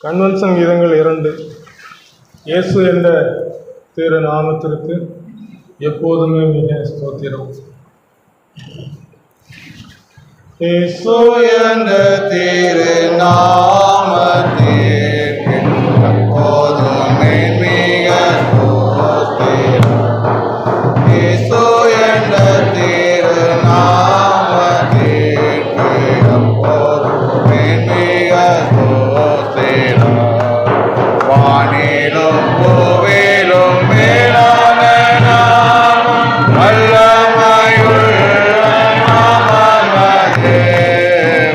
Convention கீதங்கள் 2. இயேசு என்ற திரு நாமத்திற்கு எப்போதுமே மிக ஸ்தோத்திரம். இயேசு என்ற திரு நாமத்திற்கு எப்போதுமே மிக ஸ்தோத்திரம். இயேசு என்ற திரு நாமத்திற்கு எப்போதுமே மிக ஸ்தோத்திரம். வானிலும் பூவிலும் மேலான நாமம், வல்லமையுள்ள நாமமது.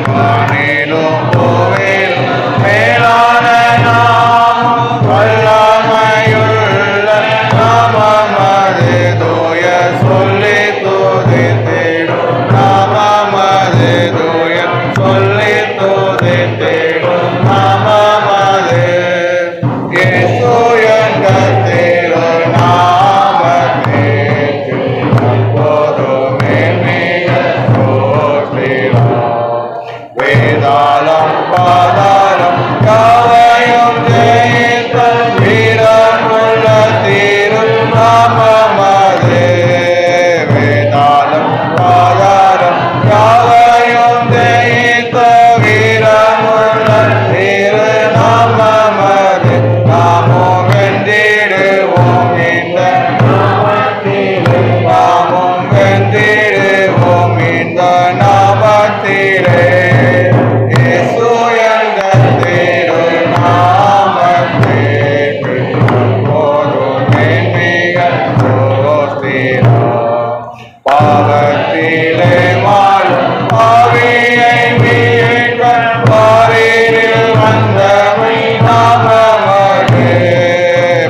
வானிலும் பூவிலும் மேலான நாமம், வல்லமையுள்ள நாமமது. தூய சொல்லி துதித்திடும் நாமமது. தூய சொல்லி துதித்திடும் நாமமது. இயேசு என்ற திரு நாமத்திற்கு எப்போதுமே மிக ஸ்தோத்திரம். வேதாளம் பாதாளம் யாவையும் ஜெயித்த வீரமுள்ள திரு நாமமது. வேதாளம் பாதாளம் யாவையும் ஜெயித்த வீரமுள்ள திரு நாமமது. நாமும் வென்றிடுவோம் இந்த நாமத்திலே. நாமும் வென்றிடுவோம் இந்த நாமத்திலே. இயேசு என்ற திரு நாமத்திற்கு எப்போதுமே மிக ஸ்தோத்திரம். பாவத்திலே வாழும் பாவியை மீட்க பாரினில் வந்தமை நாமமது.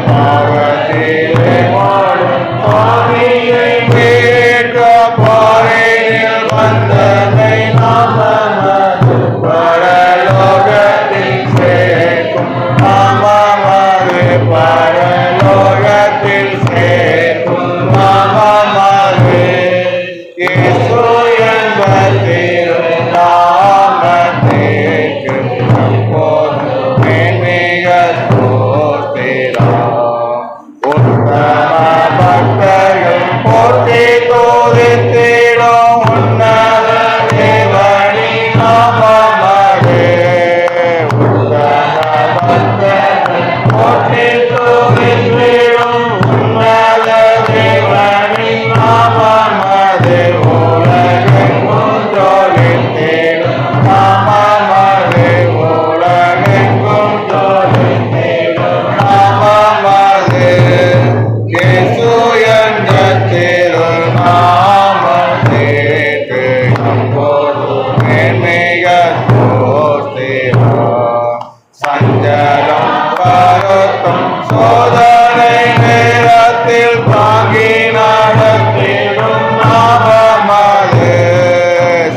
பாவத்திலே வாழும் பாவியை மீட்க பாரினில் வந்தமை நாமமது. பரலோகத்தில் சேர்க்கும் நாமமது. பரலோகத்தில் சேர்க்கும் நாமமது. இயேசு என்ற திரு நாமத்திற்கு எப்போதுமே மிக ஸ்தோத்திரம். உத்தம பக்தர்கள் போற்றி துதித்திடும் உன்னத தேவனின் நாமமது. உத்தம பக்தர்கள் போற்றி துதித்திடும் உன்னத தேவனின் நாமமது. உலகெங்கும் ஜொலித்திடும் நாமமது. உலகெங்கும் ஜொலித்திடும் நாமமது. இயேசு என்ற திரு நாமத்திற்கு எப்போதுமே மிக ஸ்தோத்திரம். சஞ்சலம் வருத்தம் சோதனை நேரத்தில் தாங்கி நடத்திடும் நாமமது.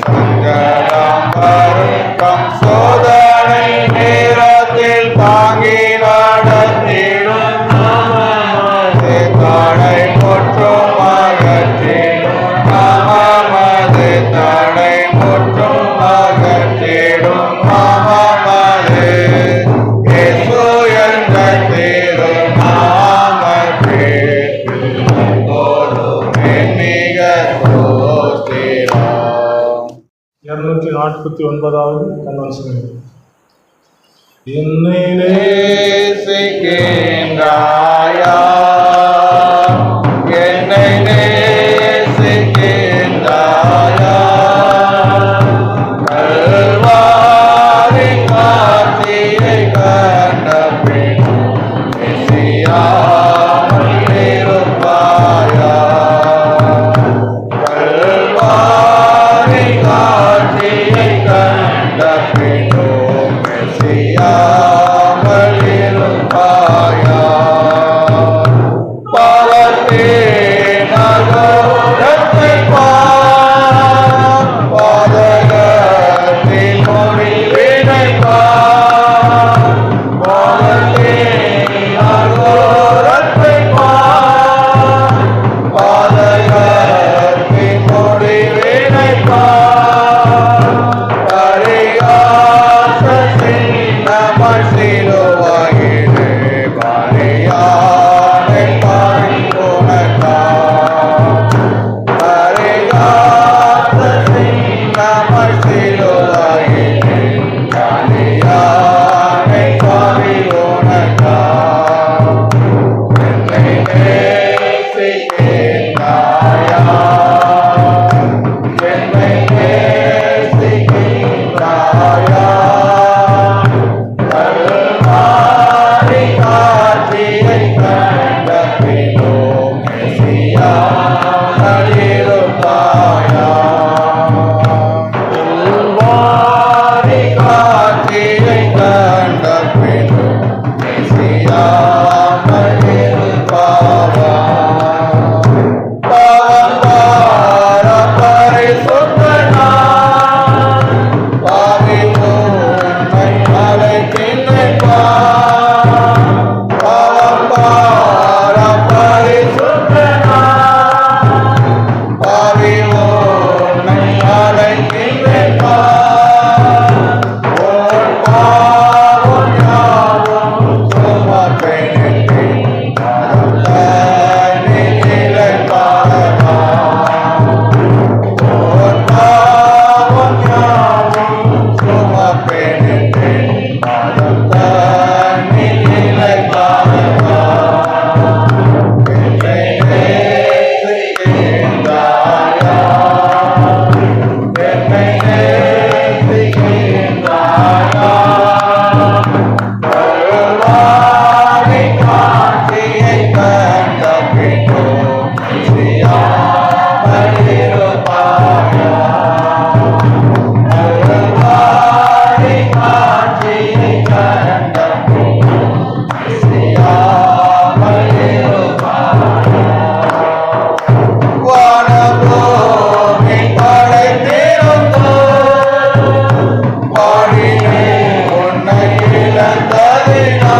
சஞ்சலம் வருத்தம் சோதனை நேரத்தில் தாங்கி நடத்திடும் நாமமது. தடை முற்றும் அகற்றிடும் நாமமது. தடை முற்றும் அகற்றிடும் நாமமது. இயேசு என்ற திரு நாமத்திற்கு எப்போதுமே மிக ஸ்தோத்திரம். 249வது கன்வென்ஷன். என்னை நேசிக்கின்றாயா? என்னை நேசிக்கின்றாயா? கல்வாரி காட்சியை கண்ட பின் நேசியாமல் இருப்பாயா? கல்வாரி காட்சியை கண்ட பின்னும் நேசியாமல் இருப்பாயா? சிலுவையிலே பலியானை பறிபோனதா பரிகாத்த சிங்கமாய் சிலுவையிலே பலியானை பறிபோனதா என்னை நேசிக்கின்றாயா என்னை நேசிக்கின்றாயா கல்வாரி காட்சியை கண்ட பின்னும் மெசியாமல் இருப்பாயா கல்வாரி காட்சியை கண்ட பின்னும் மெசியாமல் இருப்பாயா பாவம்பார பரிசுத்தனா பாவி உன்னை அழைக்கின்றேன்பா பாவம்பார பரிசுத்தனா பாவி உன்னை அழைக்கின்றேன்பா உன் பாவம் யாவும் சுமப்பேனே நிலை பாரமா உன் பாவம் யாவும் சுமப்பேனே நிலை பாரமா என்னை நேசிக்கின்றாயா என்னை நேசிக்கின்றாயா கல்வாரி காட்சியை கண்ட பின்னும் மெசியாமல் இருப்பாயா கல்வாரி காட்சியை கண்ட பின்னும் மெசியாமல் இருப்பாயா வானபூமி படைத்திருந்தோம் வானிலே உன்னை இழந்ததினா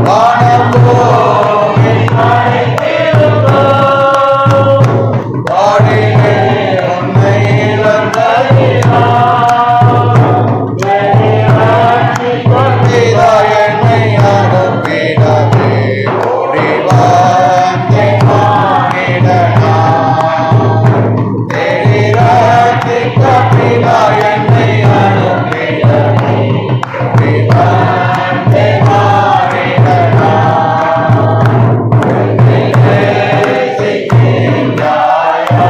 வானபூமி படைத்திருந்தோம் வானிலே உன்னை இழந்ததினா கொண்டிதா என்னை அனுப்பிடவே ஓடி வந்தே மானிடனா தேடி ரட்சிக்க பிதா என்னை அனுப்பிடவே ஓடி வந்தே மானிடனா என்னை நேசிக்கின்றாயா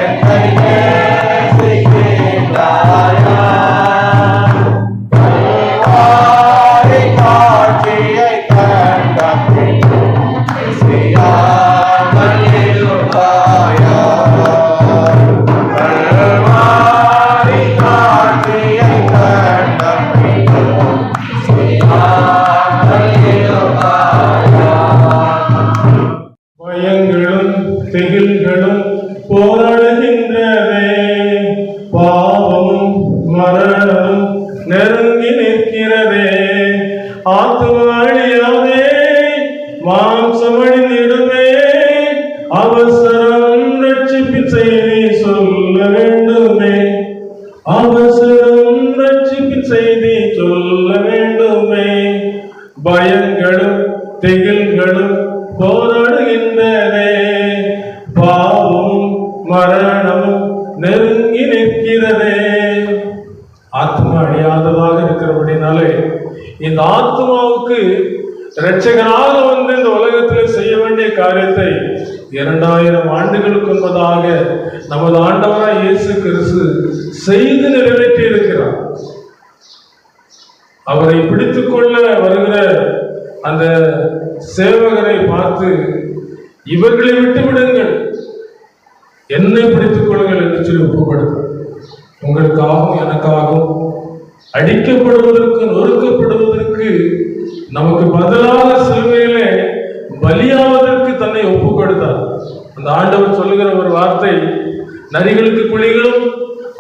என்னை நேசிக்கின்றாயா கல்வாரி காட்சியை கண்ட பின்னும் மெசியாமல் இருப்பாயா கல்வாரி காட்சியை கண்ட பின்னும் மெசியாமல் இருப்பாயா பயங்களும் திகில்களும் போராடுகின்றதே பாவமும் மரணமும் நெருங்கி நிற்கிறதே ஆத்துமாழியாவே மாம்சமழிந்திடுமே அவசரம் ரட்சிப்பின் செய்தி சொல்ல வேண்டுமே அவசரம் ரட்சிப்பின் செய்தி சொல்ல வேண்டுமே பயங்களும் திகில்களும் போராடுகின்றதே பாவமும் மரணமும் நெருங்கி நிற்கிறதே ஆத்மா அழியாததாக இருக்கிறபடினாலே இந்த ஆத்மாவுக்கு இரட்சகனாக வந்து இந்த உலகத்தில் செய்ய வேண்டிய காரியத்தை 2000 ஆண்டுகளுக்கு முன்பதாக நமது ஆண்டவராய் இயேசு கிறிஸ்து செய்து நிறைவேற்றி இருக்கிறார். அவரை பிடித்துக் கொள்ள வருகிற அந்த சேவகரை பார்த்து இவர்களை விட்டு விடுங்கள், என்னை பிடித்துக் கொள்ளுங்கள் என்று சொல்லி ஒப்புப்படுத்தார். உங்களுக்காகவும் எனக்காகவும் அடிக்கப்படுவதற்கு நொறுக்கப்படுவதற்கு நமக்கு பதிலாக சிலுவையிலே பலியாவதற்கு தன்னை ஒப்புக் கொடுத்தார். அந்த ஆண்டவர் சொல்லுகிற ஒரு வார்த்தை, நரிகளுக்கு குழிகளும்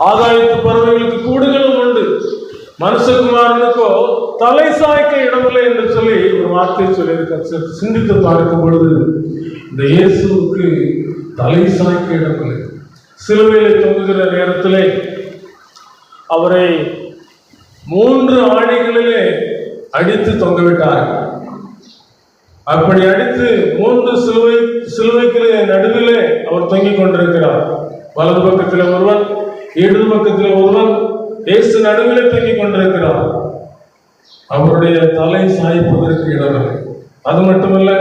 ஆகாயத்து பறவைகளுக்கு கூடுகளும் உண்டு, மனுஷகுமாரனுக்கோ தலை சாய்க்க இடமில்லை என்று சொல்லி ஒரு வார்த்தை சொல்லியிருக்க. சிந்தித்து பார்க்கும் பொழுது இந்த இயேசுவுக்கு தலை சாய்க்க இடமில்லை. சிலுவையிலே தொங்குகிற நேரத்திலே அவரை 3 ஆணிகளிலே அடித்து தொங்கவிட்டார்கள். அப்படி அடித்து 3 சிலுவைக்கு நடுவிலே அவர் தொங்கிக் கொண்டிருக்கிறார். வலது பக்கத்தில் ஒருவன், இடது பக்கத்தில் ஒருவன், இயேசு நடுவிலே தொங்கிக் கொண்டிருக்கிறார். அவருடைய தலை சாய்ப்பதற்கு இடமில்லை. அது மட்டுமல்ல,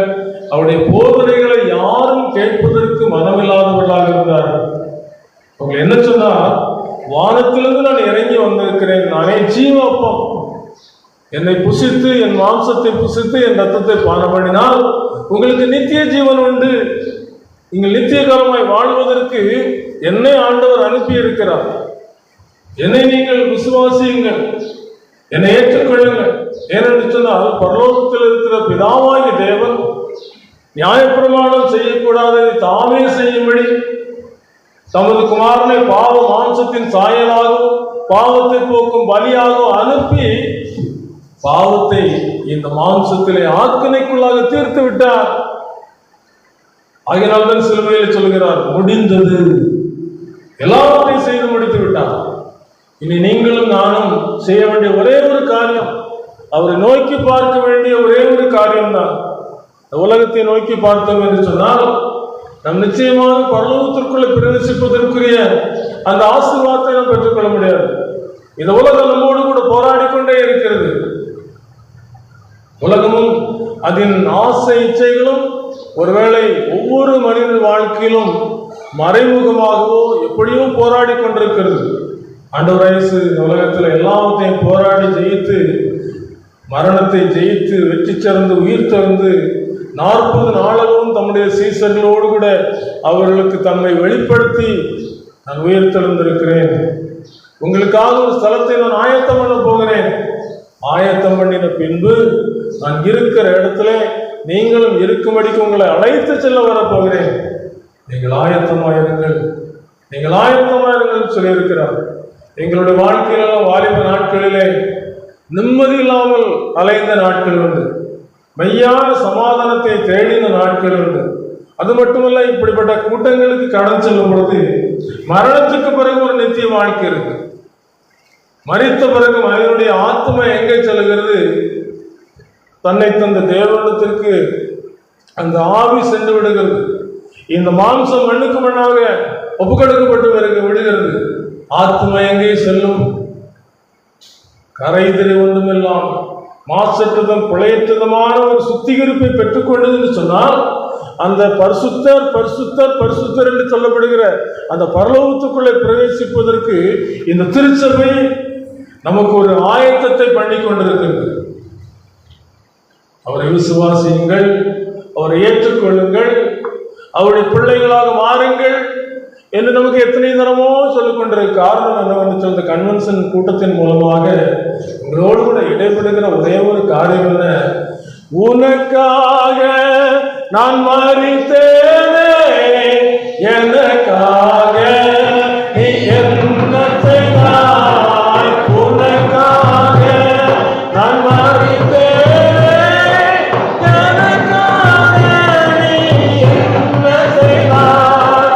அவருடைய போதனைகளை யாரும் கேட்பதற்கு மனமில்லாதவர்களாக இருந்தார்கள். அவங்க என்ன சொன்னா, வானத்திலிருந்து நான் இறங்கி வந்திருக்கிறேன், நானே ஜீவ அப்பம், என்னை புசித்து என் மாம்சத்தை புசித்து என் ரத்தத்தை பானம் பண்ணினால் உங்களுக்கு நித்திய ஜீவன் உண்டு, நீங்கள் நித்திய காலமாய் வாழ்வதற்கு என்னை ஆண்டவர் அனுப்பி இருக்கிறார், என்னை நீங்கள் விசுவாசியுங்கள், என்னை ஏற்றுக்கொள்ளுங்கள். ஏனென்று சொன்னால், பரலோகத்தில் இருக்கிற பிதாவாகிய தேவன் நியாயப்பிரமாணம் செய்யக்கூடாததை தாமே செய்யும்படி தமது குமாரனை பாவ மாம்சத்தின் சாயலாகவும் பாவத்தை போக்கும் பலியாகவும் அனுப்பி பாவத்தை இந்த மாம்சத்திலே ஆக்கினைக்குள்ளாக தீர்த்து விட்டார். ஆகினால்தான் சிலுவையில் சொல்கிறார், முடிந்தது, எல்லாவற்றையும் செய்து முடித்து விட்டார். இனி நீங்களும் நானும் செய்ய வேண்டிய ஒரே ஒரு காரியம், அவரை நோக்கி பார்க்க வேண்டிய ஒரே ஒரு காரியம்தான். உலகத்தை நோக்கி பார்த்தோம் என்று சொன்னால் நம் நிச்சயமாக பரலோகத்திற்குள்ளே பிரவேசிப்பதற்குரிய அந்த ஆசீர்வாதத்தை நாம் பெற்றுக்கொள்ள முடியாது. இந்த உலகம் நம்மோடு கூட போராடி கொண்டே இருக்கிறது. உலகமும் அதன் ஆசை இச்சைகளும் ஒருவேளை ஒவ்வொரு மனித வாழ்க்கையிலும் மறைமுகமாகவோ எப்படியோ போராடி கொண்டிருக்கிறது. ஆண்டவர் இயேசு இந்த உலகத்தில் எல்லாவற்றையும் போராடி ஜெயித்து, மரணத்தை ஜெயித்து வெற்றி சிறந்து உயிர் திறந்து 40 நாளவும் தம்முடைய சீசர்களோடு கூட அவர்களுக்கு தம்மை வெளிப்படுத்தி, நான் உயிர் திறந்திருக்கிறேன், உங்களுக்காக ஒரு ஸ்தலத்தை நான் ஆயத்தம் பண்ண போகிறேன், ஆயத்தம் பண்ணின பின்பு நான் இருக்கிற இடத்துல நீங்களும் இருக்கும்படிக்கு உங்களை அழைத்து செல்ல வரப்போகிறேன், நீங்கள் ஆயத்தமாயிருங்கள், நீங்கள் ஆயத்தமாயிருங்கள் சொல்லியிருக்கிறார். எங்களுடைய வாழ்க்கையிலும் வாலிப நாட்களிலே நிம்மதி இல்லாமல் அலைந்த நாட்கள் உண்டு, மெய்யான சமாதானத்தை தேடின நாட்கள் உண்டு. அது மட்டுமல்ல, இப்படிப்பட்ட கூட்டங்களுக்கு கடன் செல்லும் பொழுது மரணத்துக்கு பிறகு ஒரு நித்திய வாழ்க்கை இருக்கு. மரித்த பிறகு மனிதனுடைய ஆத்மா எங்கே செல்கிறது? தன்னை தந்த தேவனிடத்திற்கு அந்த ஆவி சென்று விடுகிறது. இந்த மாம்சம் மண்ணுக்கு மண்ணாக ஒப்புக்கொடுக்கப்பட்டு விடுகிறது. ஆத்மா எங்கே செல்லும்? கரைதிரை ஒன்றுமெல்லாம் மாசற்றதும் பிழையற்றதுமான ஒரு சுத்திகரிப்பை பெற்றுக்கொண்டது என்று சொன்னால், அந்த பரிசுத்தர் பரிசுத்தர் பரிசுத்தர் என்று சொல்லப்படுகிற அந்த பரலோகத்துக்குள்ளே பிரவேசிப்பதற்கு இந்த திருச்சபை நமக்கு ஒரு ஆயத்தத்தை பண்ணி கொண்டிருக்கிறது. அவரை விசுவாசியுங்கள், அவரை ஏற்றுக்கொள்ளுங்கள், அவருடைய பிள்ளைகளாக மாறுங்கள் என்று நமக்கு எத்தனை தரமோ சொல்லிக் கொண்டிருக்க காரணம் என்னவென்று சொல்ற கன்வென்ஷன் கூட்டத்தின் மூலமாக உங்களோடு கூட இடைபெறுகிற ஒரே ஒரு காரியம் என்ன? உனக்காக நான் மரித்தேனே, எனக்காக நீ என்ன செய்தாய், உனக்காக நான் மரித்தேனே, எனக்காக நீ என்ன செய்தாய்,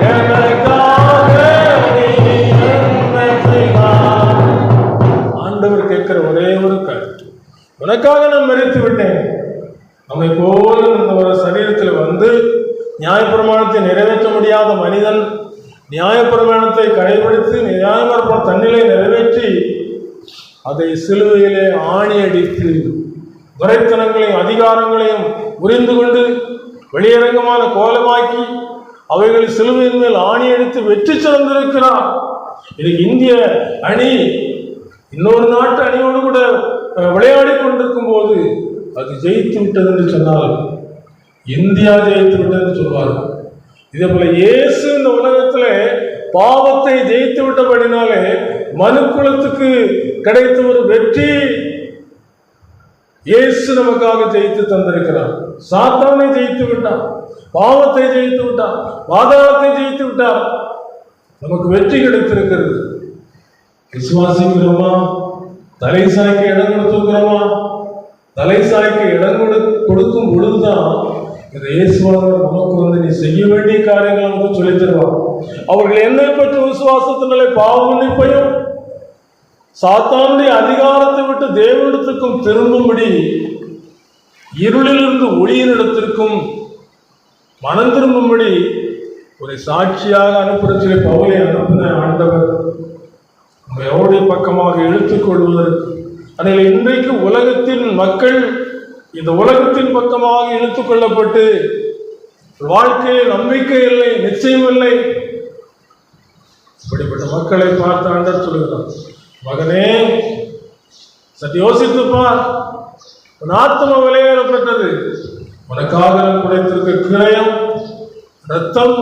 எனக்காக நீ என்ன செய்தாய். ஆண்டவர் கேட்கிற ஒரே ஒரு கருத்து, உனக்காக நான் மரித்து விட்டேன். நம்மை போல இந்த சரீரத்தில் வந்து நியாயப்பிரமாணத்தை நிறைவேற்ற முடியாத மனிதன் நியாயப்பிரமாணத்தை கடைபிடித்து நியாயப்பிரமாண தன்னிலை நிறைவேற்றி அதை சிலுவையிலே ஆணி அடித்து துரைத்தனங்களையும் அதிகாரங்களையும் புரிந்து கொண்டு வெளியரங்கமான கோலமாக்கி அவைகளை சிலுவையின் மேல் ஆணி அடித்து வெற்றி சிறந்திருக்கிறார். இன்னைக்கு இந்திய அணி இன்னொரு நாட்டு அணியோடு கூட விளையாடி கொண்டிருக்கும் போது அது ஜெயித்து விட்டது என்று சொன்னால் இந்தியா ஜெயித்து விட்டது என்று சொல்வார்கள். இதே போல இயேசு இந்த உலகத்திலே பாவத்தை ஜெயித்து விட்டபடினாலே மனுக்குலத்துக்கு கிடைத்த ஒரு வெற்றி இயேசு நமக்காக ஜெயித்து தந்திருக்கிறார். சாத்தானை ஜெயித்து விட்டார், பாவத்தை ஜெயித்து விட்டார், பாதாளத்தை ஜெயித்து விட்டார். நமக்கு வெற்றி கிடைத்திருக்கிறது. விசுவாசிக்கிறோமா? தலை சாய்க்க இடம் கொடுத்துக்கிறோமா? தலை சாய்க்க இடம் கொடுக்கும் பொழுதுதான் இந்த இயேசுவானவர் நமக்கு நீ செய்ய வேண்டிய காரியங்களை நமக்கு சொல்லித் தருவார். அவர்கள் என்னை பற்றி விசுவாசத்தினாலே பாவ மன்னிப்பையும் சாத்தானுடைய அதிகாரத்தை விட்டு தேவனிடத்துக்கும் திரும்பும்படி இருளிலிருந்து ஒளியினிடத்திற்கும் மனம் திரும்பும்படி ஒரு சாட்சியாக அனுப்புறச்சிலே பவுலை அனுப்பின ஆண்டவர் நம்ம எவருடைய பக்கமாக இழுத்துக் கொள்வதற்கு. அதில் இன்றைக்கு உலகத்தின் மக்கள் இந்த உலகத்தின் பக்கமாக இழுத்துக் கொள்ளப்பட்டு வாழ்க்கையில் நம்பிக்கை இல்லை, நிச்சயம் இல்லை. இப்படிப்பட்ட மக்களை பார்த்து ஆண்டவர் சொல்லுகிறார், மகனே சற்று யோசித்துப்பார், உன் ஆத்மா விலையேறப்பட்டது, உனக்காக குடைத்திருக்க கிரயம் ரத்தம்,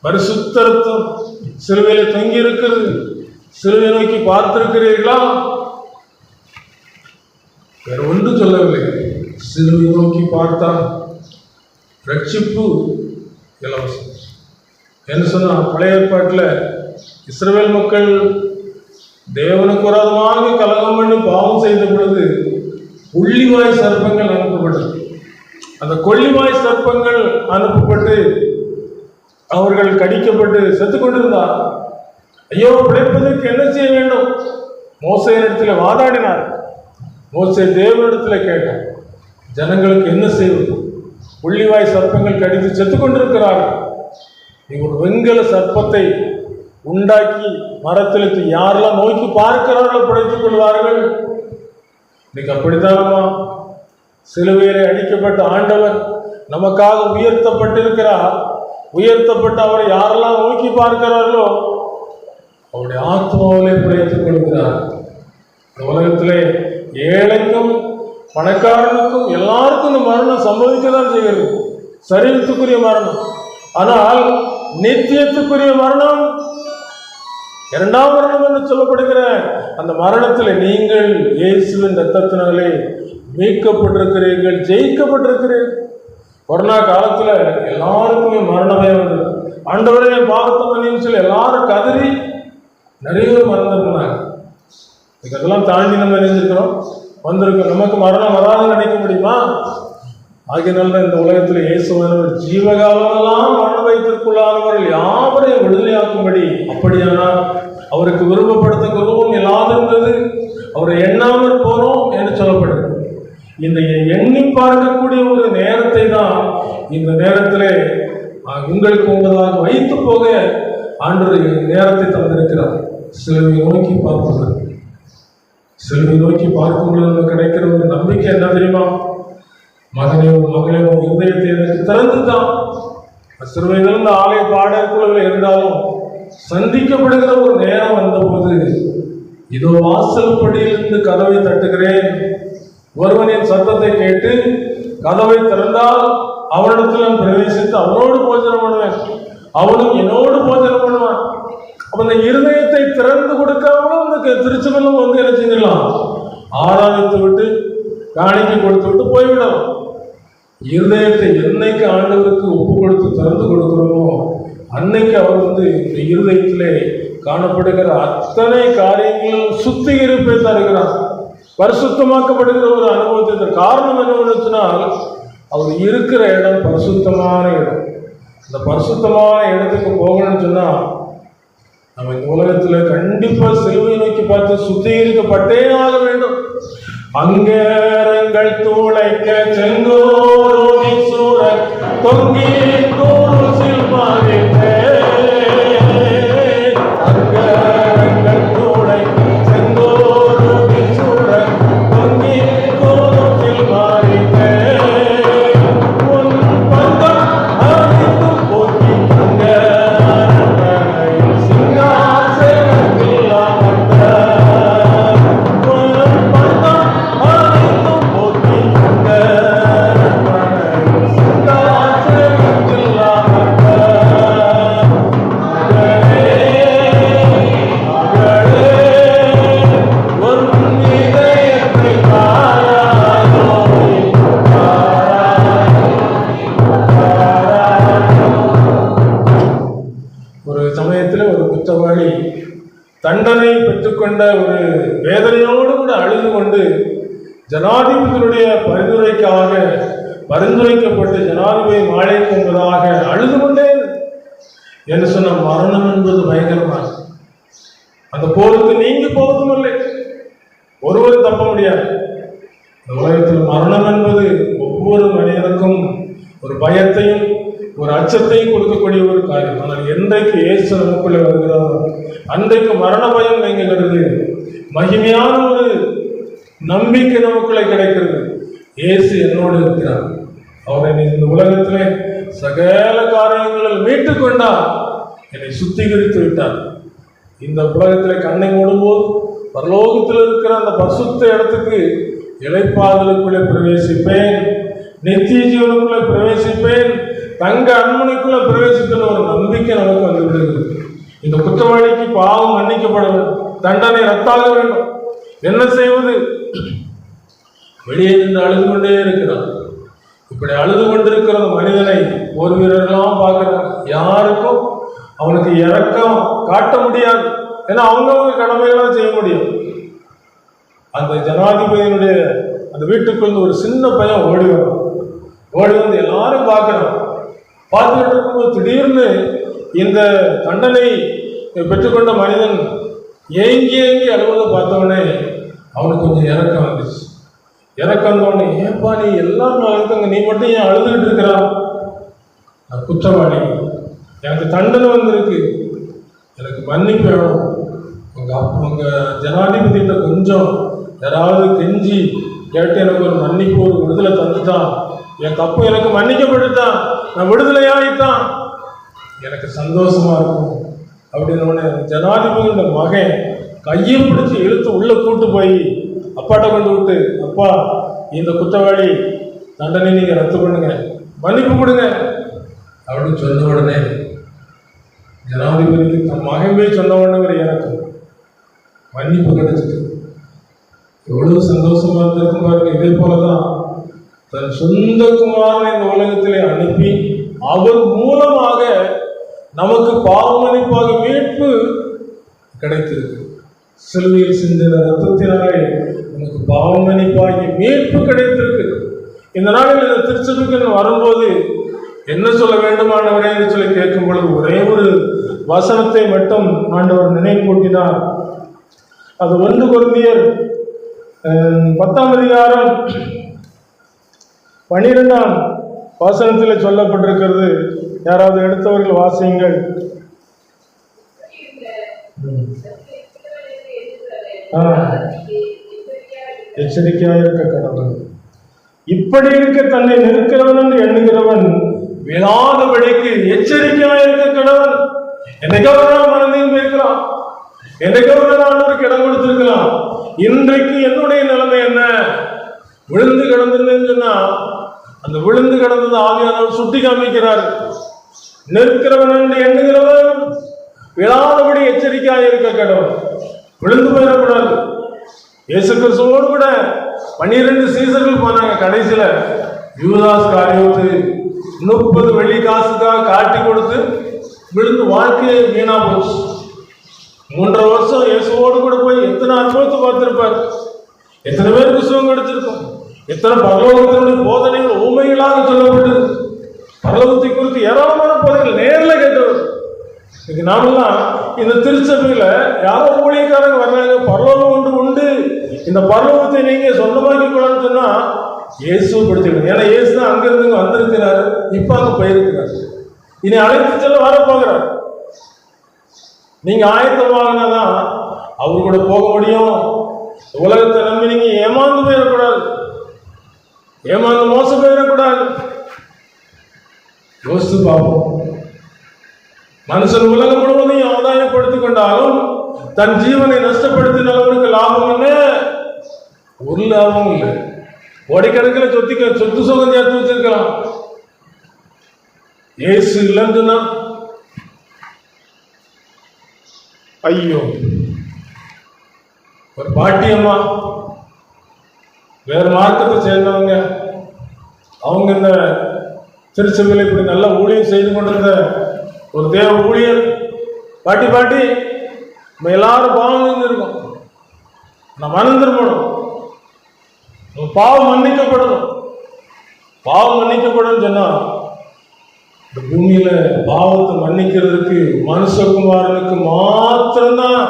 பரிசுத்த ரத்தம் சிலுவையில் தங்கி இருக்கிறது. சிலுவை நோக்கி பார்த்திருக்கிறீர்களா? வேற ஒன்று சொல்லவில்லை. சிலுவை நோக்கி பார்த்தால் ரட்சிப்பு இலவசம். என்ன சொன்னா, பழைய ஏற்பாட்டில் இஸ்ரவேல் மக்கள் தேவனுக்கு விரோதமாக கலகம் பண்ணி பாவம் செய்த பொழுது கொள்ளிவாய் சர்ப்பங்கள் அனுப்பப்பட்டது. அந்த கொள்ளிவாய் சர்ப்பங்கள் அனுப்பப்பட்டு அவர்கள் கடிக்கப்பட்டு செத்து கொண்டிருந்தார். ஐயோ, பிழைப்பதற்கு என்ன செய்ய வேண்டும்? மோசேயினிடத்தில் வாதாடினார். மோசே தேவனிடத்தில் கேட்டார், ஜனங்களுக்கு என்ன செய்வது? கொள்ளிவாய் சர்ப்பங்கள் கடித்து செத்து கொண்டிருக்கிறார்கள். நீ ஒரு வெண்கல சர்ப்பத்தை உண்டாக்கி மரத்தில் யாரெல்லாம் நோக்கி பார்க்கிறார்களோ பிழைத்துக் கொள்வார்கள். இன்னைக்கு அப்படித்தானமா? சிலுவையிலே அடிக்கப்பட்ட ஆண்டவர் நமக்காக உயர்த்தப்பட்டிருக்கிறார். உயர்த்தப்பட்டு அவரை யாரெல்லாம் நோக்கி பார்க்கிறார்களோ அவருடைய ஆத்மாவிலே பிழைத்துக் கொள்கிறார். இந்த உலகத்திலே ஏழைக்கும் பணக்காரனுக்கும் எல்லாருக்கும் இந்த மரணம் சம்பவிக்கதான் செய்கிறது, சரீரத்துக்குரிய மரணம். ஆனால் நித்தியத்துக்குரிய மரணம், இரண்டாம் மரணம் என்று சொல்லப்படுகிற அந்த மரணத்தில் நீங்கள் இயேசுவின் இரத்தத்தினாலே மீட்கப்பட்டிருக்கிறீர்கள், ஜெயிக்கப்பட்டிருக்கிறீர்கள். கொரோனா காலத்துல எல்லாருக்குமே மரணமே வந்தது. ஆண்டவரே என் பாவத்தை மன்னின்னு சொல்லி எல்லாரும் கதறி நிறைய மறந்துருந்தாங்க. இதெல்லாம் தாண்டி நம்ம நினைஞ்சிருக்கிறோம், வந்திருக்கோம். நமக்கு மரணம் வராதுன்னு நினைக்க முடியுமா? ஆகியனால இந்த உலகத்தில் இயேசுவானவர் ஜீவகாலமெல்லாம் மரண வைத்திற்குள்ளானவர்கள் யாவரையும் விடுதலையாக்கும்படி, அப்படியானால் அவருக்கு விரும்பப்படுத்த குருவும் இல்லாதிருந்தது, அவரை எண்ணாமல் போனோம் என்று சொல்லப்படுது. இந்த எண்ணி பார்க்கக்கூடிய ஒரு நேரத்தை தான் இந்த நேரத்திலே உங்களுக்கு உங்களாக வைத்து போக ஆண்டவர் நேரத்தை தந்திருக்கிறார். சிலுவை நோக்கி பார்ப்பது, சிலுவை நோக்கி பார்க்கும்போது கிடைக்கிற ஒரு நம்பிக்கை என்ன தெரியுமா? மகனையோ மகளையோ இருதயத்தை எனக்கு திறந்துதான். சிறுவையிலிருந்து ஆலய பாடக்குழுவில் இருந்தாலும் சந்திக்கப்படுகிற ஒரு நேரம் வந்தபோது, இதோ வாசல் படியிலிருந்து கதவை தட்டுகிறேன், ஒருவனின் சத்தத்தை கேட்டு கதவை திறந்தால் அவனிடத்தில் நான் பிரவேசித்து அவனோடு போஜனம் பண்ணுவேன், அவனும் என்னோடு போஜனம் பண்ணுவான். அப்ப இந்த இருதயத்தை திறந்து கொடுக்காமலும் இந்த திருச்சபையிலும் வந்து என்ன செஞ்சிடலாம், ஆராதித்து விட்டு காணிக்கை கொடுத்து விட்டு போய்விடலாம். இருதயத்தை என்னைக்கு ஆண்டவருக்கு ஒப்பு கொடுத்து திறந்து கொடுக்கிறோமோ அன்னைக்கு அவர் வந்து இந்த இருதயத்திலே காணப்படுகிற அத்தனை காரியங்களும் சுத்திகரிப்பை தருகிறார், பரிசுத்தமாக்கப்படுகிற ஒரு அனுபவத்தை. காரணம் என்னவென்னு சொன்னால், அவர் இருக்கிற இடம் பரிசுத்தமான இடம். இந்த பரிசுத்தமான இடத்துக்கு போகணும்னு சொன்னா நம்ம இந்த உலகத்துல கண்டிப்பா சிலுவை நோக்கி பார்த்து சுத்திகரிக்கப்பட்டே ஆக வேண்டும். அங்கரங்கள் துளைக்க செங்கோரோதி சூரன் தொங்கி கூறு சில்மாவிட்டே, அங்கரங்கள் துளைக்க செங்கோரோதி சூரன் தொங்கி கூறு சில்மாவிட்டே, உன் பந்தம் அனைத்தும் போக்கி அங்கரங்கள் சிங்காசனத்தில் அமர்ந்த, உன் பந்தம் அனைத்தும் போக்கி அங்கரங்கள் சிங்காசனத்தில் அமர்ந்த, ஒரு சமயத்தில் ஒரு குற்றவாளி தண்டனை பெற்றுக்கொண்ட ஒரு வேதனையோடு கூட அழுது கொண்டு ஜனாதிபதியுடைய பரிந்துரைக்கப்பட்டு ஜனாதிபதி மாலைக்கு என்பதாக அழுது கொண்டே என்று சொன்ன மரணம் என்பது பயங்கரமாக அந்த போருக்கு நீங்கி போவதும் இல்லை. ஒருவரும் தப்ப முடியாது. இந்த உலகத்தில் மரணம் என்பது ஒவ்வொரு மனிதனுக்கும் ஒரு பயத்தையும் ஒரு அச்சத்தையும் கொடுக்கக்கூடிய ஒரு காரியம். ஆனால் என்றைக்கு இயேசு நமக்குள்ளே வருகிறாரோ அன்றைக்கு மரண பயம் நீங்குகிறது. மகிமையான ஒரு நம்பிக்கை நமக்குள்ளே கிடைக்கிறது. இயேசு என்னோடு இருக்கிறார். அவரை இந்த உலகத்திலே சகல காரியங்களில் மீட்டுக் கொண்டார். என்னை சுத்திகரித்து விட்டார். இந்த உலகத்திலே கண்ணை மூடும்போது பரலோகத்தில் இருக்கிற அந்த பரிசுத்த இடத்துக்கு இளைப்பாறுதலுக்குள்ளே பிரவேசிப்பேன், நித்திய ஜீவனுக்குள்ளே பிரவேசிப்பேன், தங்க அரண்மனைக்குள்ளே பிரவேசிக்கிற ஒரு நம்பிக்கை நமக்கு வந்துவிடுகிறது. இந்த குற்றவாளிக்கு பாவம் மன்னிக்கப்பட வேண்டும், தண்டனை ரத்தாக வேண்டும். என்ன செய்வது? வெளியே நின்று அழுது கொண்டே இருக்கிறார். இப்படி அழுது கொண்டிருக்கிற மனிதனை ஒரு வீரர்களாம் பார்க்கிறாங்க. யாருக்கும் அவனுக்கு இரக்கம் காட்ட முடியாது. ஏன்னா அவங்கவுங்க கடமைகளை செய்ய முடியும். அந்த ஜனாதிபதியினுடைய அந்த வீட்டுக்குள்ள ஒரு சின்ன பையன் ஓடி வந்து எல்லாரும் பார்க்கிறான். பார்த்துக்கிட்டு இருக்கும்போது திடீர்னு இந்த தண்டனை பெற்றுக்கொண்ட மனிதன் ஏங்கி அழுவதை பார்த்தவொடனே அவனுக்கு கொஞ்சம் இறக்கம் வந்துச்சு. இறக்கம் வந்தோடனே, ஏப்பா நீ எல்லாரும் அழுத்தங்க, நீ மட்டும் ஏன் அழுதுகிட்டு இருக்கிறான்? நான் குற்றவாளி, எனக்கு தண்டனை வந்திருக்கு, எனக்கு மன்னிப்பு வேணும். உங்கள் ஜனாதிபதியிட்ட கொஞ்சம் யாராவது கெஞ்சி கேட்டு எனக்கு ஒரு மன்னிப்பு, ஒரு விடுதலை தந்துட்டான், என் தப்பு எனக்கு மன்னிக்கப்பட்டுட்டான், நான் விடுதலையாகிட்டான், எனக்கு சந்தோஷமா இருக்கும் அப்படின்னு ஜனாதிபதியோட மகன் கையை பிடிச்சி இழுத்து உள்ள கூட்டு போய் அப்பாட்ட கொண்டு விட்டு, அப்பா இந்த குற்றவாளி தண்டனை நீங்கள் ரத்து பண்ணுங்க, மன்னிப்பு கொடுங்க அப்படின்னு சொன்ன உடனே ஜனாதிபதிக்கு தன் மகன் போய் சொன்ன உடனே எனக்கு மன்னிப்பு கிடைச்சிட்டு எவ்வளவு சந்தோஷமா இருந்திருக்கும் பாருங்க. இதே போலதான் தன் சொந்த குமாரனை இந்த உலகத்திலே அனுப்பி அவர் மூலமாக நமக்கு பாவமன்னிப்பாக மீட்பு கிடைத்திருக்கு. சிலுவையில் சிந்தின ரத்தத்தினாலே நமக்கு பாவமன்னிப்பாகி மீட்பு கிடைத்திருக்கு. இந்த நாளில் இந்த திருச்சபைக்கு வரும்போது என்ன சொல்ல வேண்டும் ஆண்டவரே என்று சொல்லி கேட்கும் பொழுது ஒரே ஒரு வசனத்தை மட்டும் ஆண்டவர் நினைப்பூட்டினார். அது 1 கொரிந்தியர் 10ஆம் அதிகாரம் 12ஆம் வசனத்தில் சொல்லப்பட்டிருக்கிறது. யாராவது எடுத்தவர்கள் வாசியுங்கள். எச்சரிக்கையாக இருக்க கடவுள். இப்படி இருக்க தன்னை நிற்கிறவன் என்று எண்ணுகிறவன் விழாதபடிக்கு எச்சரிக்கையாக இருக்க கடவுள். என்னைக்காவது மனதையும் பேசலாம், என்னைக்காவது ஆண்டவருக்கு இடம் கொடுத்திருக்கலாம். இன்றைக்கு என்னுடைய நிலைமை என்ன? விழுந்து கிடந்திருந்தேன்னு சொன்னா அந்த விழுந்து கிடந்தது ஆவியானவர் சுட்டி காமிக்கிறார். நிற்கிறவன் என்று எண்ணுகிறவன் விழாதபடி எச்சரிக்கையாக இருக்க கடவுள். விழுந்து போயிடக்கூடாது. இயேசு கிறிஸ்துவோடு கூட 12 சீசர்கள் போனாங்க. கடைசியில யூதாஸ் காரியோத்து 30 வெள்ளி காசுக்காக காட்டி கொடுத்து விழுந்து வாழ்க்கையை வீணா போச்சு. 3.5 வருஷம் இயேசுவோடு கூட போய் எத்தனை அனுபவத்தை பார்த்திருப்பார், எத்தனை பேருக்கு சுகம் கிடைச்சிருக்கும், எத்தனை பரலோகத்தினுடைய போதனைகள் ஊமைகளாக சொல்லப்பட்டது, பரலோகத்தை குறித்து ஏராளமான போதனைகள் நேரில் கேட்டவர். இன்னைக்கு நாமெல்லாம் இந்த திருச்சபையில யாரோ ஊழியக்காரங்க வர்றாங்க, பரலோகம் ஒன்று உண்டு, இந்த பரலோகத்தை நீங்க சொந்தமாக்கி கொள்ளணும்னு சொன்னா இயேசு படுத்திக்கணும். ஏன்னா இயேசு தான் அங்கிருந்து வந்திருக்கிறாரு, இப்ப அங்க போயிருக்கிறாரு, இனி அழைத்து செல்ல வர போகிறார். நீங்க ஆயத்தமாகனாதான் அவரு கூட போக முடியும். உலகத்தை நம்பி நீங்க ஏமாந்து போயிடக்கூடாது, ஏமாந்து மோசம் போயிடக்கூடாது. யோசித்து பார்ப்போம். மனுஷன் உலகம் முழுவதையும் ஆதாயப்படுத்திக் கொண்டாலும் தன் ஜீவனை நஷ்டப்படுத்தினவருக்கு லாபம் என்ன? ஒரு லாபம் இல்லை. கோடிக்கணக்கில் சொத்து சுகம் சேர்த்து வச்சிருக்கலாம். இயேசு இல்லைன்னா ஐயோ. ஒரு பாட்டியம்மா வேறு மார்க்கத்தை சேர்ந்தவங்க, அவங்க இந்த திருச்சபையில் இப்படி நல்ல ஊழியம் செய்து கொண்டிருந்த ஒரு தேவ ஊழியர், பாட்டி நம்ம எல்லாரும் பாவம் இருந்திருக்கோம், நம்ம மனம் திரும்பணும், பாவம் மன்னிக்கப்படணும். பாவம் மன்னிக்கப்படும் சொன்னா இந்த பூமியில பாவத்தை மன்னிக்கிறதுக்கு மனுஷகுமாரனுக்கு மாத்திரம்தான்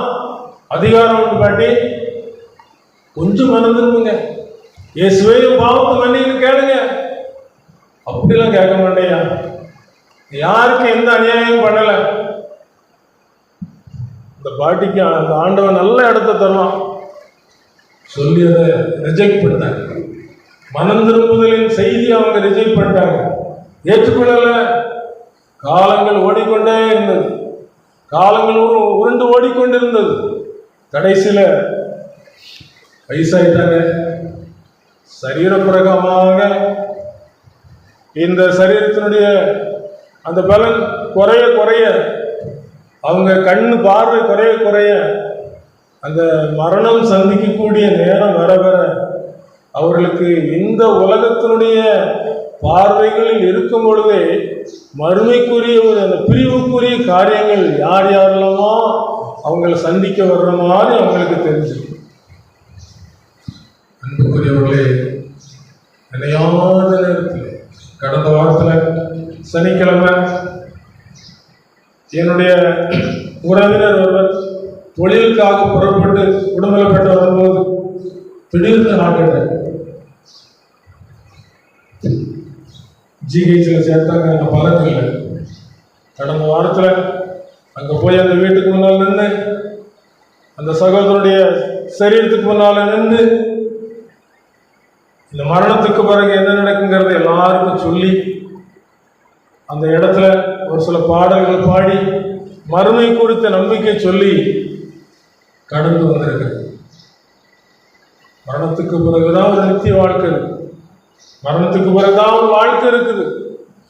அதிகாரம் உண்டு பாட்டி. கொஞ்சம் மனம் திரும்புங்க, இயேசுவே என் பாவத்தை மன்னின்னு கேளுங்க. அப்படிலாம் கேட்க மாட்டேயா, யாருக்கு எந்த அநியாயம் பண்ணல. இந்த பாட்டிக்கு அந்த ஆண்டவன் நல்ல இடத்த தரலாம் சொல்லி அதை ரிஜெக்ட் பண்ணிட்டாங்க. மனம் திரும்புதலின் செய்தி அவங்க ரிஜெக்ட் பண்ணிட்டாங்க, ஏற்றுக்கொள்ளல. காலங்கள் ஓடிக்கொண்டே இருந்தது, காலங்கள் உருண்டு ஓடிக்கொண்டிருந்தது. கடைசியில வயசாயிட்டாங்க. சரீரப்பிரகமாக இந்த சரீரத்தினுடைய அந்த பலன் குறைய குறைய, அவங்க கண்ணு பார்வை குறைய குறைய, அந்த மரணம் சந்திக்கக்கூடிய நேரம் வர வர அவர்களுக்கு இந்த உலகத்தினுடைய பார்வைகளில் இருக்கும் பொழுதே மறுமைக்குரிய ஒரு அந்த பிரிவுக்குரிய காரியங்கள் யார் யாரெல்லாமோ அவங்களை சந்திக்க வர்ற மாதிரி அவங்களுக்கு தெரிஞ்சு. அன்புக்குரியவர்களே, நிலையான நேரத்தில் கடந்த வாரத்தில் சனிக்கிழமை என்னுடைய உறவினர் ஒருவர் தொழிலுக்காக புறப்பட்டு உடம்புலப்பட்டு வரும்போது திடீர்னு ஆகிட்டார். ஜிஹெச்சில் சேர்த்தாங்க, அங்கே பலன் இல்லை. கடந்த வாரத்தில் அங்கே போய் அந்த வீட்டுக்கு முன்னால் நின்று, அந்த சகோதரனுடைய சரீரத்துக்கு முன்னால் நின்று இந்த மரணத்துக்கு பிறகு என்ன நடக்குங்கிறத எல்லாருக்கும் சொல்லி, அந்த இடத்துல ஒரு சில பாடல்கள் பாடி மறுமை குறித்த நம்பிக்கை சொல்லி கடந்து வந்திருக்கு. மரணத்துக்கு பிறகுதான் ஒரு நித்திய வாழ்க்கை இருக்கு, மரணத்துக்கு பிறகுதான் ஒரு வாழ்க்கை இருக்குது.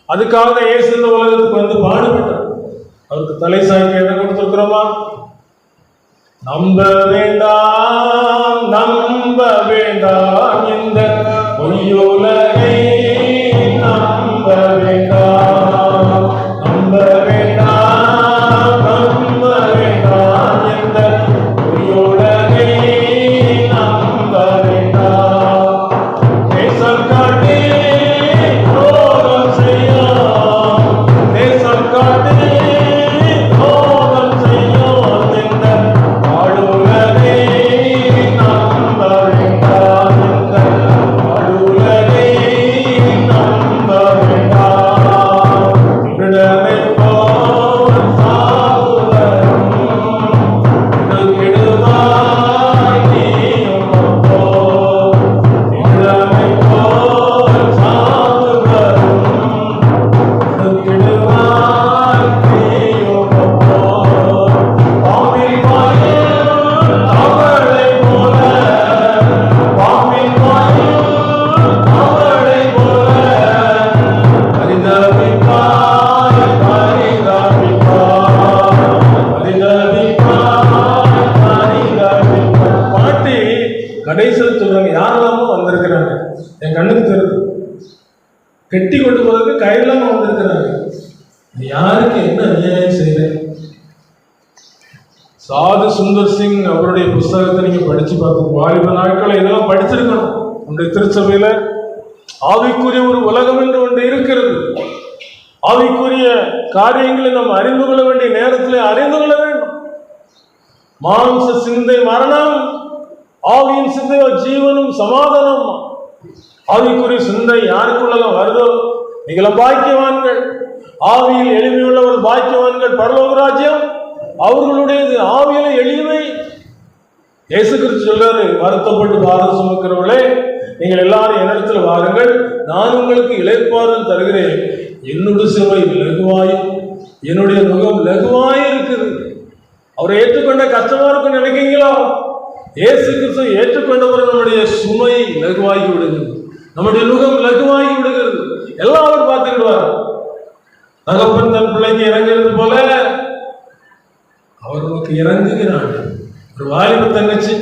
அதுக்காக இயேசு இந்த உலகத்துக்கு வந்து பாடுபட்டார். அவருக்கு தலை சாய்க்க என்ன கொடுத்திருக்கிறோமா? நம்ப வேண்டாம், நம்ப வேண்டாம், இந்த பொய்யுலகை நம்ப வேண்டாம், நம்ப வேண்டாம், நம்ப வேண்டாம், இந்த பொய்யுலகை நம்ப வேண்டாம். தேசம் காட்டி துரோகம் செய்யும், தேசம் காட்டி துரோகம் செய்யும், இந்த ஆளுலகை நம்ப வேண்டாம், இந்த ஆளுலகை நம்ப வேண்டாம். விடுதலை போல் சாகுவரும் விடுவிடுவாய் நீயும் அப்போ. விடுதலை போல் சாகுவரும் விடுவிடுவாய் நீயும் அப்போ. பாம்பின் வாயில் அவளை போல, பாம்பின் வாயில் அவளை போல பரிதபிப்பாய், பரிதபிப்பாய், பரிதபிப்பாய், பரிதபிப்பாய். பாட்டி கடைசியில் சொல்றாங்க, யாரெல்லாமோ வந்திருக்கிறாங்க, என் கண்ணுக்கு தெரியுது, கெட்டி கொண்டு போறதுக்கு கையிலாம வந்திருக்கிறாங்க. யாருக்கு என்ன அநியாயம் செய்யறேன்? சாது சுந்தர் சிங் அவருடைய புஸ்தகத்தை நீங்க படிச்சு பார்த்து, வாலிப நாட்களை இதெல்லாம் படிச்சிருக்கணும். நம்முடைய திருச்சபையில ஆவிக்குரிய ஒரு உலகம் என்று ஒன்று இருக்கிறது. ஆவிக்குரிய காரியங்களை நாம் அறிந்து கொள்ள வேண்டிய நேரத்தில் அறிந்து கொள்ள வேண்டும். மாம்ச சிந்தை மரணம், ஆவியின் சிந்தை ஜீவனும் சமாதானம். ஆவிக்குரிய சிந்தை யாருக்குள்ளதான் வருதோ நீங்களும் பாக்கியவான்கள். ஆவியில் எளிமையுள்ளவர் பாக்கியவான்கள், பரலோக ராஜ்யம் அவர்களுடையது. ஆவியில எளிமை. இயேசு கிறிஸ்து சொல்றாரு, வருத்தப்பட்டு பாரம் சுமக்கிறவர்களே நீங்கள் எல்லாரும் என்னிடத்துல வாருங்கள், நான் உங்களுக்கு இளைப்பாறுதல் தருகிறேன். என்னுடைய சுமை லகுவாயும் என்னுடைய முகம் லகுவாயும் இருக்குது. அவரை ஏற்றுக்கொண்ட கஷ்டமா இருக்கும் நினைக்கிறீங்களோ? இயேசு கிறிஸ்து ஏற்றுக்கொண்டவர் நம்முடைய சுமை லகுவாகி விடுகிறது, நம்முடைய முகம் லகுவாகி விடுகிறது. எல்லாம் அவர் பார்த்துக்கிடுவார். தகப்பன் தன் பிள்ளைக்கு இறங்குறது போல அவர் நமக்கு இறங்குகிறார். ஒரு வாலிப தங்கச்சி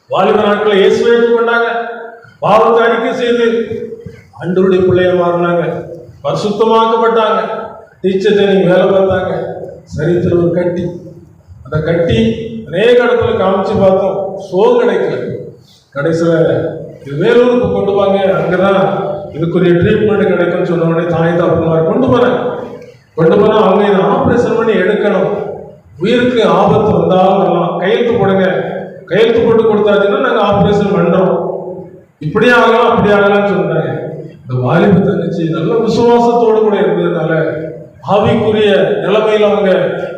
வாலிப நாட்களை இயேசு ஏற்றுக்கொண்டாங்க, பாவத்தை அறிக்கை செய்து ஆண்டவருடைய பிள்ளைய மாறினாங்க, பரிசுத்தமாக்கப்பட்டாங்க. டீச்சர் ட்ரைனிங் வேலை பார்த்தாங்க. சரித்திரம் ஒரு கட்டி, அந்த கட்டி அநேக இடத்துல காமிச்சு பார்த்தோம், சோகம் கிடைக்கல. கடைசியில் இது வேலூருக்கு கொண்டு வாங்க, அங்கதான் இதுக்குரிய ட்ரீட்மெண்ட் கிடைக்கும்னு சொன்ன உடனே தாய் தகப்பன்மார் கொண்டு போனாங்க. கொண்டு போனா அவங்க இதை ஆப்ரேஷன் பண்ணி எடுக்கணும், உயிருக்கு ஆபத்து வந்தாலும் வரலாம், கையெழுத்து போடுங்க, கையெழுத்து போட்டு கொடுத்தாச்சுன்னா நாங்கள் ஆப்ரேஷன் பண்றோம், இப்படி ஆகலாம் அப்படி ஆகலாம்னு சொன்னாங்க. இந்த வாலிப தங்கச்சி நல்ல விசுவாசத்தோடு கூட இருந்ததுனால ஆவிக்குரிய நிலைமையில அவங்க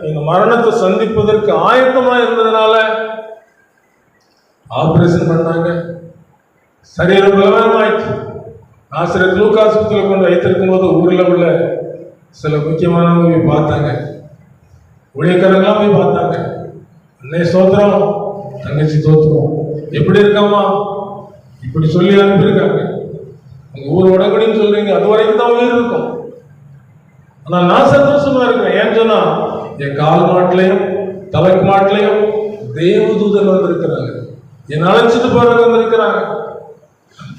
இந்த மரணத்தை சந்திப்பதற்கு ஆயத்தமா இருந்ததுனால ஆபரேஷன் பண்ணாங்க. சரீரம் பலவீனமாயிடுச்சு. ஆசிரியர் லூக்கா ஆஸ்பத்திரியில் கொண்டு வைத்திருக்கும் போது ஊரில் உள்ள சில முக்கியமானவங்க போய் பார்த்தாங்க, ஊழியக்காரங்களாம் போய் பார்த்தாங்க. அன்னை சோத்திரம், தங்கச்சி தோத்துரும், எப்படி இருக்காமா இப்படி சொல்லி அனுப்பியிருக்காங்க. உங்க ஊர் உடம்படின்னு சொல்றீங்க, அது வரைக்கும் தான் உயிர் இருக்கும். ஆனா நான் சந்தோஷமா இருக்கிறேன். ஏன்னு சொன்னா என் கால் மாட்டிலையும் தலைக்கு மாட்டிலையும் தேவதூதன் வந்திருக்கிறாங்க, என் அழைச்சிட்டு போறவங்க வந்திருக்கிறாங்க.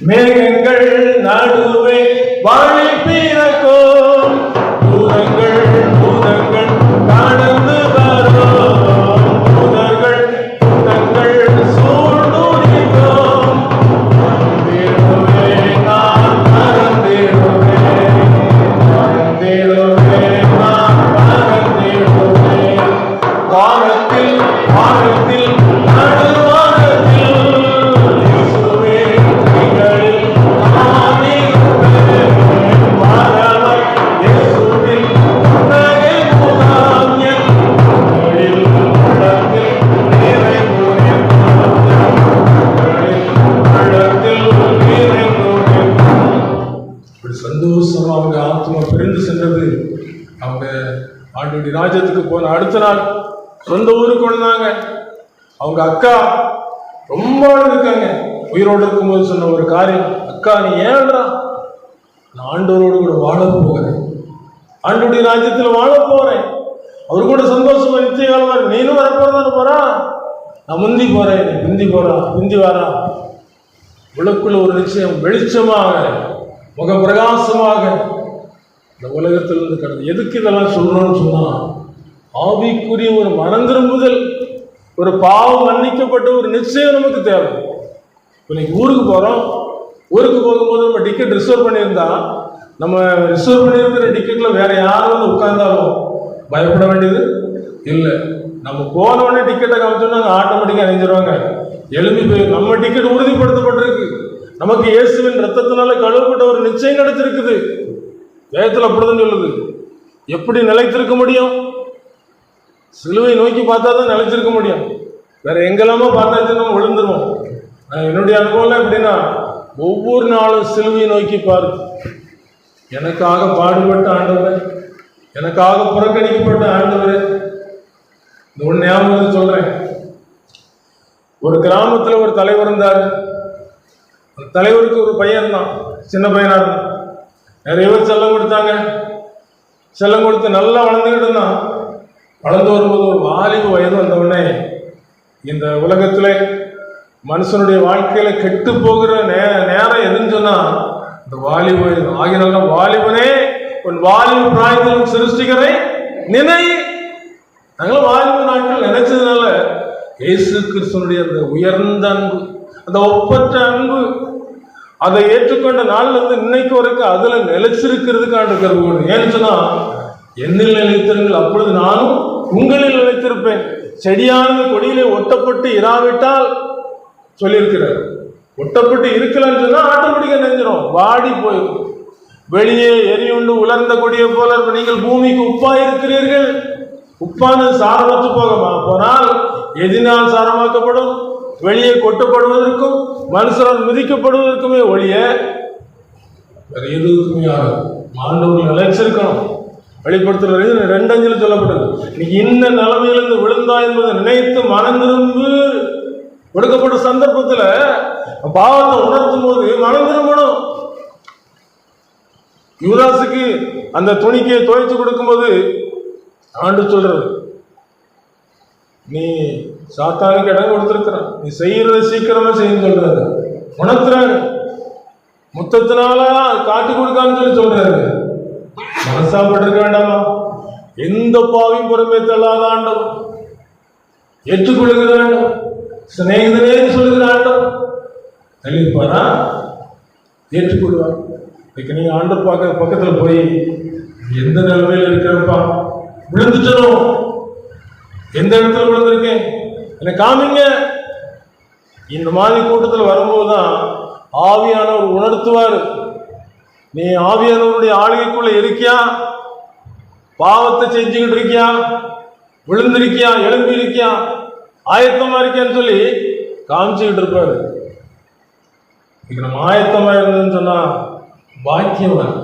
மேகங்கள் நடுவே வாழை பிறக்கும், பூதங்கள் பூதங்கள் கடந்து வரும், பூதர்கள் பூதங்கள் சூழ்ந்துரிக்கும். மறந்திடுவேன் நான் மறந்திடுவேன், மறந்திடுவேன் நான் மறந்திடுவேன். வானத்தில் வானத்தில் நடுவானத்தில் இயேசுவே கைகளில் ஆதிருப்பேன். மாறவர் இயேசுவில் உன்னகை முகாம் என் கைகளில் உள்ளத்தில் நிறைந்து நிற்கும், கைகளில் உள்ளத்தில் நிறைந்து நிற்கும். இப்படி சந்தோஷமா அவங்க ஆத்மா பிரிந்து சென்றது. அவங்க ஆண்டவருடைய ராஜ்யத்துக்கு போன அடுத்த நாள் சொந்த ஊருக்கு வந்தாங்க. அவங்க அக்கா ரொம்ப இருக்காங்க. உயிரோடு இருக்கும்போது சொன்ன ஒரு காரியம், அக்கா நீ ஏன்றா, நான் ஆண்டவரோடு கூட வாழ போகிறேன், ஆண்டவருடைய ராஜ்யத்தில் வாழ போறேன், அவரு கூட சந்தோஷமா நிச்சய காலமா நீனும் வரப்போறதானு போறா, நான் முந்தி போறேன், நீ பிந்தி போறா, பிந்தி வாரா. உலக்குள்ள ஒரு நிச்சயம் வெளிச்சமாக முக பிரகாசமாக இந்த உலகத்திலிருந்து கடந்து. எதுக்கு இதெல்லாம் சொல்லணும்னு சொன்னா, ஆவிக்குரிய ஒரு மனம் திரும்புதல், ஒரு பாவம் மன்னிக்கப்பட்ட ஒரு நிச்சயம் நமக்கு தேவை. இன்னைக்கு ஊருக்கு போறோம், ஊருக்கு போகும்போது நம்ம டிக்கெட் ரிசர்வ் பண்ணியிருந்தா, நம்ம ரிசர்வ் பண்ணியிருக்கிற டிக்கெட்ல வேற யாரும் வந்து உட்கார்ந்தாலும் பயப்பட வேண்டியது இல்லை. நம்ம போன உடனே டிக்கெட்டை காமிச்சோம்னா ஆட்டோமேட்டிக்காக அணிஞ்சிருவாங்க, எழுப்பி போய் நம்ம டிக்கெட் உறுதிப்படுத்தப்பட்டிருக்கு, நமக்கு இயேசுவின் ரத்தத்தினால கழுவப்பட்ட ஒரு நிச்சயம் கிடைச்சிருக்குது. வேதத்தில் அப்படிதான் சொல்லுது. எப்படி நிலைத்திருக்க முடியும்? சிலுவை நோக்கி பார்த்தா தான் நிலைச்சிருக்க முடியும். வேற எங்கெல்லாமோ பார்த்தாச்சு நம்ம விழுந்துருவோம். என்னுடைய அனுபவம் எப்படின்னா, ஒவ்வொரு நாளும் சிலுவை நோக்கி பார்த்து, எனக்காக பாடுபட்ட ஆண்டவரே, எனக்காக புறக்கணிக்கப்பட்ட ஆண்டவரே. இந்த ஒன்று ஞாபகம் சொல்றேன். ஒரு கிராமத்துல ஒரு தலைவர் இருந்தார். அந்த தலைவருக்கு ஒரு பையன் தான், சின்ன பையனா இருந்தான். நிறைய பேர் செல்லம் கொடுத்தாங்க. செல்லம் கொடுத்து நல்லா வளர்ந்துக்கிட்டு இருந்தான். வளர்ந்து வரும்போது ஒரு வாலிப வயது வந்தவுடனே, இந்த உலகத்துல மனுஷனுடைய வாழ்க்கையில கெட்டு போகிற நேரம் எதுன்னு சொன்னா இந்த வாலிப வயது. ஆகினால வாலிபனே உன் வாலிப பிராயத்திலும் சிருஷ்டிகரை நினை. நாங்களும் வாலிப நாட்கள் நினைச்சதுனால இயேசு கிறிஸ்துவனுடைய அந்த உயர்ந்த அன்பு, அந்த ஒப்பற்ற அன்பு, அதை ஏற்றுக்கொண்ட நாள்ல இருந்து இன்னைக்கு வரைக்கும் அதுல நிலைச்சிருக்கிறதுக்கான கருவு. ஏன்னு சொன்னா, என்னில் நிலைத்திருங்கள் அப்பொழுது நானும் உங்களில் நிலைத்திருப்பேன். செடியானது கொடியிலே ஒட்டப்பட்டு இராவிட்டால் சொல்லியிருக்கிறார். ஒட்டப்பட்டு இருக்கலன்னு சொன்னா ஆட்டோமேட்டிக்கா நெஞ்சிடும், வாடி போயிடும். வெளியே எரியுண்டு உலர்ந்த கொடியை போல நீங்கள் பூமிக்கு உப்பாய் இருக்கிறீர்கள். உப்பானது சாரமற்று போனால் எதினால் சாரமாக்கப்படும்? வெளியே கொட்டப்படுவதற்கும் மனுஷரால் மிதிக்கப்படுவதற்குமே ஒழிய வேற எதுக்குமே ஆகும். ஆண்டவர்கள் நிலைச்சிருக்கணும். வெளிப்படுத்துறது 2:5 சொல்லப்பட்டது. நீ இந்த நிலைமையிலிருந்து விழுந்தா என்பதை நினைத்து மனம் திரும்பு. கொடுக்கப்பட்ட சந்தர்ப்பத்துல பாவத்தை உணர்த்தும் போது மனம் திரும்பணும். யூதாசுக்கு அந்த துணிக்கையை துவைச்சு கொடுக்கும்போது ஆண்டு சொல்றது, நீ சாத்தானுக்கு இடம் கொடுத்திருக்கிறான், நீ செய்யறத சீக்கிரமா செய்யும் சொல்றாரு. உணர்த்துறாரு. முத்தத்தினால காட்டி கொடுக்கான்னு சொல்றாரு. மனசாப்பட்டிருக்க வேண்டாமா? எந்த பாவையும் பொறுமை தள்ளாத ஆண்டவர், ஏற்றுக்கொள்கிற ஆண்டவர், சிநேகிதனே சொல்லுகிற ஆண்டவர் தள்ளியிருப்பாரா? ஏற்றுக்கொள்வார். இன்னைக்கு நீங்க ஆண்டவர் பார்க்க பக்கத்துல போய் எந்த நிலைமையில இருக்கிறப்பா, விழுந்துட்டனும், எந்த இடத்துல விழுந்திருக்கேன், என்னை காமிங்க, இந்த மாதிரி கூட்டத்தில் வரும்போது தான் ஆவியானவர் உணர்த்துவார். நீ ஆவியானவருடைய ஆளுகைக்குள்ள இருக்கியா, பாவத்தை செஞ்சுக்கிட்டு இருக்கியா, விழுந்திருக்கியா, எழும்பி இருக்கியா, ஆயத்தமா இருக்கியான்னு சொல்லி காமிச்சுக்கிட்டு இருப்பாரு. இதுக்கு நம்ம ஆயத்தமா இருந்ததுன்னு சொன்னா பாக்கியம் தான்.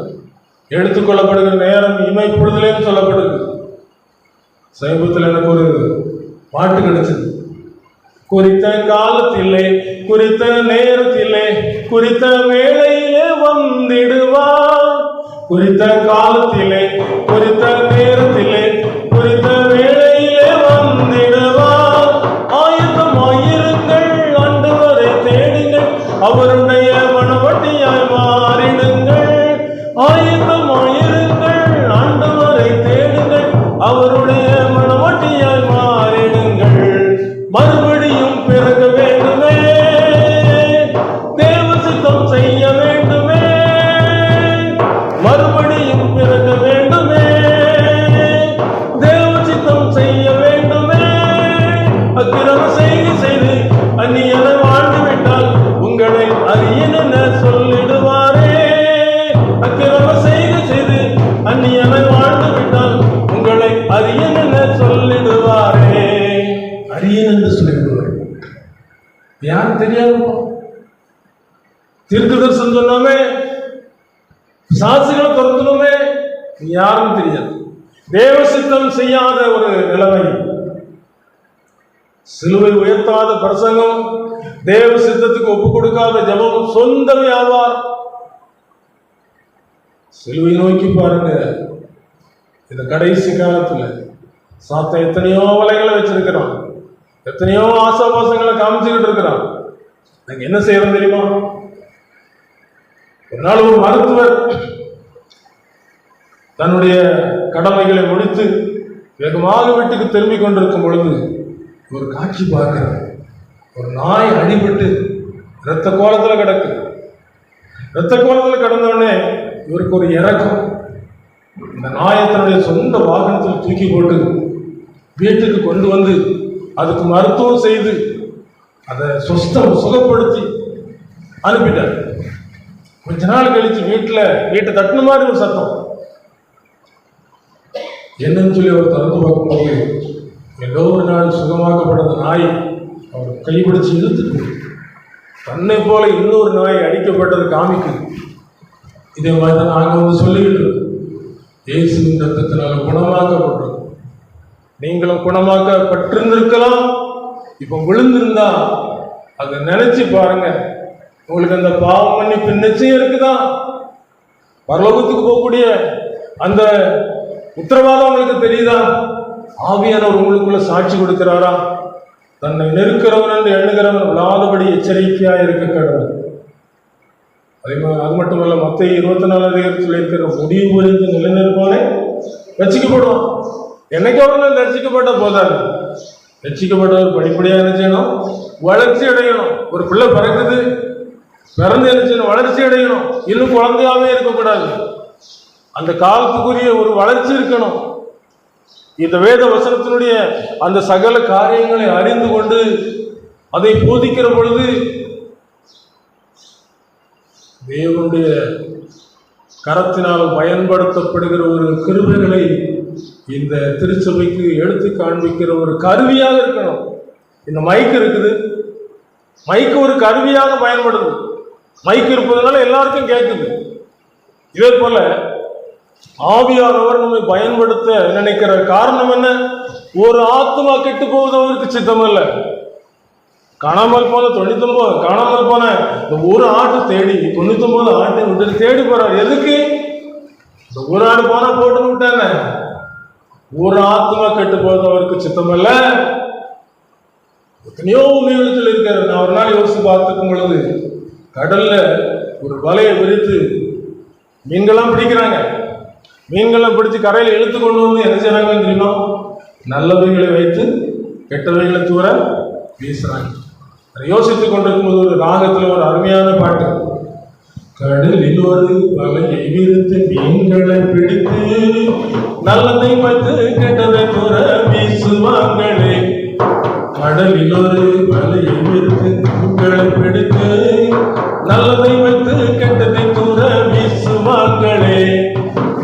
எடுத்துக்கொள்ளப்படுகிற நேரம் இமைப்பொழுதுலேன்னு சொல்லப்படுது. சமீபத்தில் எனக்கு ஒரு பாட்டு கிடைச்சது. குறித்த காலத்திலே, குறித்த நேரத்திலே, குறித்த வேளையிலே வந்திடுவார். குறித்த காலத்திலே, குறித்த நேரத்திலே, குறித்த வேளையிலே வந்திடுவார். ஆயத்தமாயிருங்கள், ஆண்டவரை தேடுங்கள், அவருடைய மனவட்டியாய் மாறிடுங்கள். ஆயத்தமாயிருங்கள், ஆண்டவரை தேடுங்கள், அவருடைய மனவட்டியாய் மாறிடுங்கள். மறுபடியும் பிறக்க வேண்டுமே, தேவ சித்தம் செய்ய வேண்டுமே. மறுபடியும் பிறக்க வேண்டுமே, தேவ சித்தம் செய்ய வேண்டுமே. அக்கிரம செய்து அந்நியனை வாழ்ந்து விட்டால் உங்களை அறியன சொல்லிடுவாரே. அக்கிரம செய்து அந்நியனை வாழ்ந்து விட்டால் உங்களை அறியன சொல்லிடுவாரே. அரியன் என்று சொல்லிடுவார். யார் தெரியாது? தீர்க்கதரிசனம் சொன்னாமே, சாட்சிகளை துரத்தணுமே, யாரும் தெரியாது. தேவ சித்தம் செய்யாத ஒரு நிலைமை, சிலுவை உயர்த்தாத பிரசங்கம், தேவ சித்தத்துக்கு ஒப்பு கொடுக்காத ஜபம் சொந்த வியாபாரம். சிலுவை நோக்கி பாருங்க. இந்த கடைசி காலத்துல சாத்தான் எத்தனையோ வலைகளை வச்சிருக்கிறான், எத்தனையோ ஆசாபாசங்களை காமிச்சுக்கிட்டு இருக்கிறான். நாங்க என்ன செய்யறோம் தெரியுமா? ஒரு நாள் ஒரு மருத்துவர் தன்னுடைய கடமைகளை முடித்து வேகமாக வீட்டுக்கு திரும்பி கொண்டிருக்கும் பொழுது ஒரு காட்சி பார்க்கிறார். ஒரு நாய் அடிபட்டு இரத்த கோலத்தில் கிடக்கு. இரத்த கோலத்தில் கிடந்தோடனே இவருக்கு ஒரு இறக்கம். இந்த நாயை தன்னுடைய சொந்த வாகனத்தில் தூக்கி போட்டு வீட்டுக்கு கொண்டு வந்து அதுக்கு மருத்துவம் செய்து அதை சுகப்படுத்தி அனுப்பிட்டார். கொஞ்ச நாள் கழிச்சு வீட்டை தட்டுன மாதிரி ஒரு சத்தம். என்னன்னு சொல்லி அவர் திறந்து பார்க்கும்போது ஏதோ ஒரு நாள் சுகமாக்கப்பட்ட நாய் அவர் கைப்பிடிச்சு இழுத்துட்டு தன்னை போல இன்னொரு நாய் அடிக்கப்பட்டது காமிக்குது. இதே மாதிரி தான் நாங்கள் வந்து சொல்லிக்கிட்டு இருக்கோம். இயேசுவின் ரத்தத்தினால குணமாக்கப்பட்டோம். நீங்களும் குணமாக்கப்பட்டிருந்திருக்கலாம். இப்போ விழுந்திருந்தா அதை நினைச்சு பாருங்க. உங்களுக்கு அந்த பாவம் மன்னிப்பு நிச்சயம் இருக்குதா? பரலோகத்துக்கு போகக்கூடிய அந்த உத்தரவாதம் உங்களுக்கு தெரியுதா? ஆவியானவர் உங்களுக்குள்ள சாட்சி கொடுக்கிறாரா? தன்னை நெருக்கிறவன் என்று எண்ணுகிறவன் விழாதபடி எச்சரிக்கையா இருக்க கடவுள். அது மட்டுமல்ல, மத்திய 24 சொல்லியிருக்கிற முடிவு புரிந்து நிலைநிற்பானே ரட்சிக்கப்படுவான். என்னைக்கு அவர்கள் ரட்சிக்கப்பட்ட போதாது. ரட்சிக்கப்பட்டவர் படிப்படியாக என்ன செய்யணும்? வளர்ச்சி அடையணும். ஒரு பிள்ளை பிறகுது, பிறந்து என்ன செய்யணும்? வளர்ச்சி அடையணும். இன்னும் குழந்தையாவே இருக்கக்கூடாது. அந்த காலத்துக்குரிய ஒரு வளர்ச்சி இருக்கணும். இந்த வேத வசனத்தினுடைய அந்த சகல காரியங்களை அறிந்து கொண்டு அதை போதிக்கிற பொழுது தேவனுடைய கரத்தினால் பயன்படுத்தப்படுகிற ஒரு கிருபைகளை இந்த திருச்சபைக்கு எடுத்து காண்பிக்கிற ஒரு கருவியாக இருக்கணும். இந்த மைக் இருக்குது, மைக்கு ஒரு கருவியாக பயன்படுது. மைக் இருப்பதனால எல்லாருக்கும் கேட்குது. இதே போல ஆவியானவர் நம்மை பயன்படுத்த நினைக்கிற காரணம் என்ன? ஒரு ஆத்மா கெட்டு போவது அவருக்கு சித்தம் இல்லை. காணாமல் போன 99 காணாமல் போன இந்த ஒரு ஆட்டு தேடி 99 ஆட்டை விட்டு தேடி போறாரு. எதுக்கு? இந்த ஒரு ஆடு போனா போட்டு விட்டாங்க. ஒரு ஆத்மா கெட்டு போவது அவருக்கு சித்தம் இல்ல. எத்தனையோ உண்மைகள் இருக்காரு. நான் ஒரு நாள் யோசித்து பார்த்துக்கும் பொழுது கடல்ல ஒரு வலையை விரித்து மீன்கள்லாம் பிடிக்கிறாங்க. மீன்கள்லாம் பிடிச்சு கரையில் இழுத்து கொண்டு வந்து என்ன செய்யறாங்கன்னு தெரியுமா? நல்லவைகளை வைத்து கெட்டவைகளை தூர வீசுறாங்க. யோசித்துக் கொண்டிருக்கும் போது ஒரு ராகத்துல ஒரு அருமையான பாட்டு. கடலில் ஒரு வலையை விரித்து மீன்களை பிடித்து நல்லதை வைத்து கெட்டதை தூர வீசுவாங்களே. கடலில் ஒரு வலையை விரித்து உங்களை பிடித்து நல்லதை வைத்து கெட்டதை தூர வீசுவாங்களே.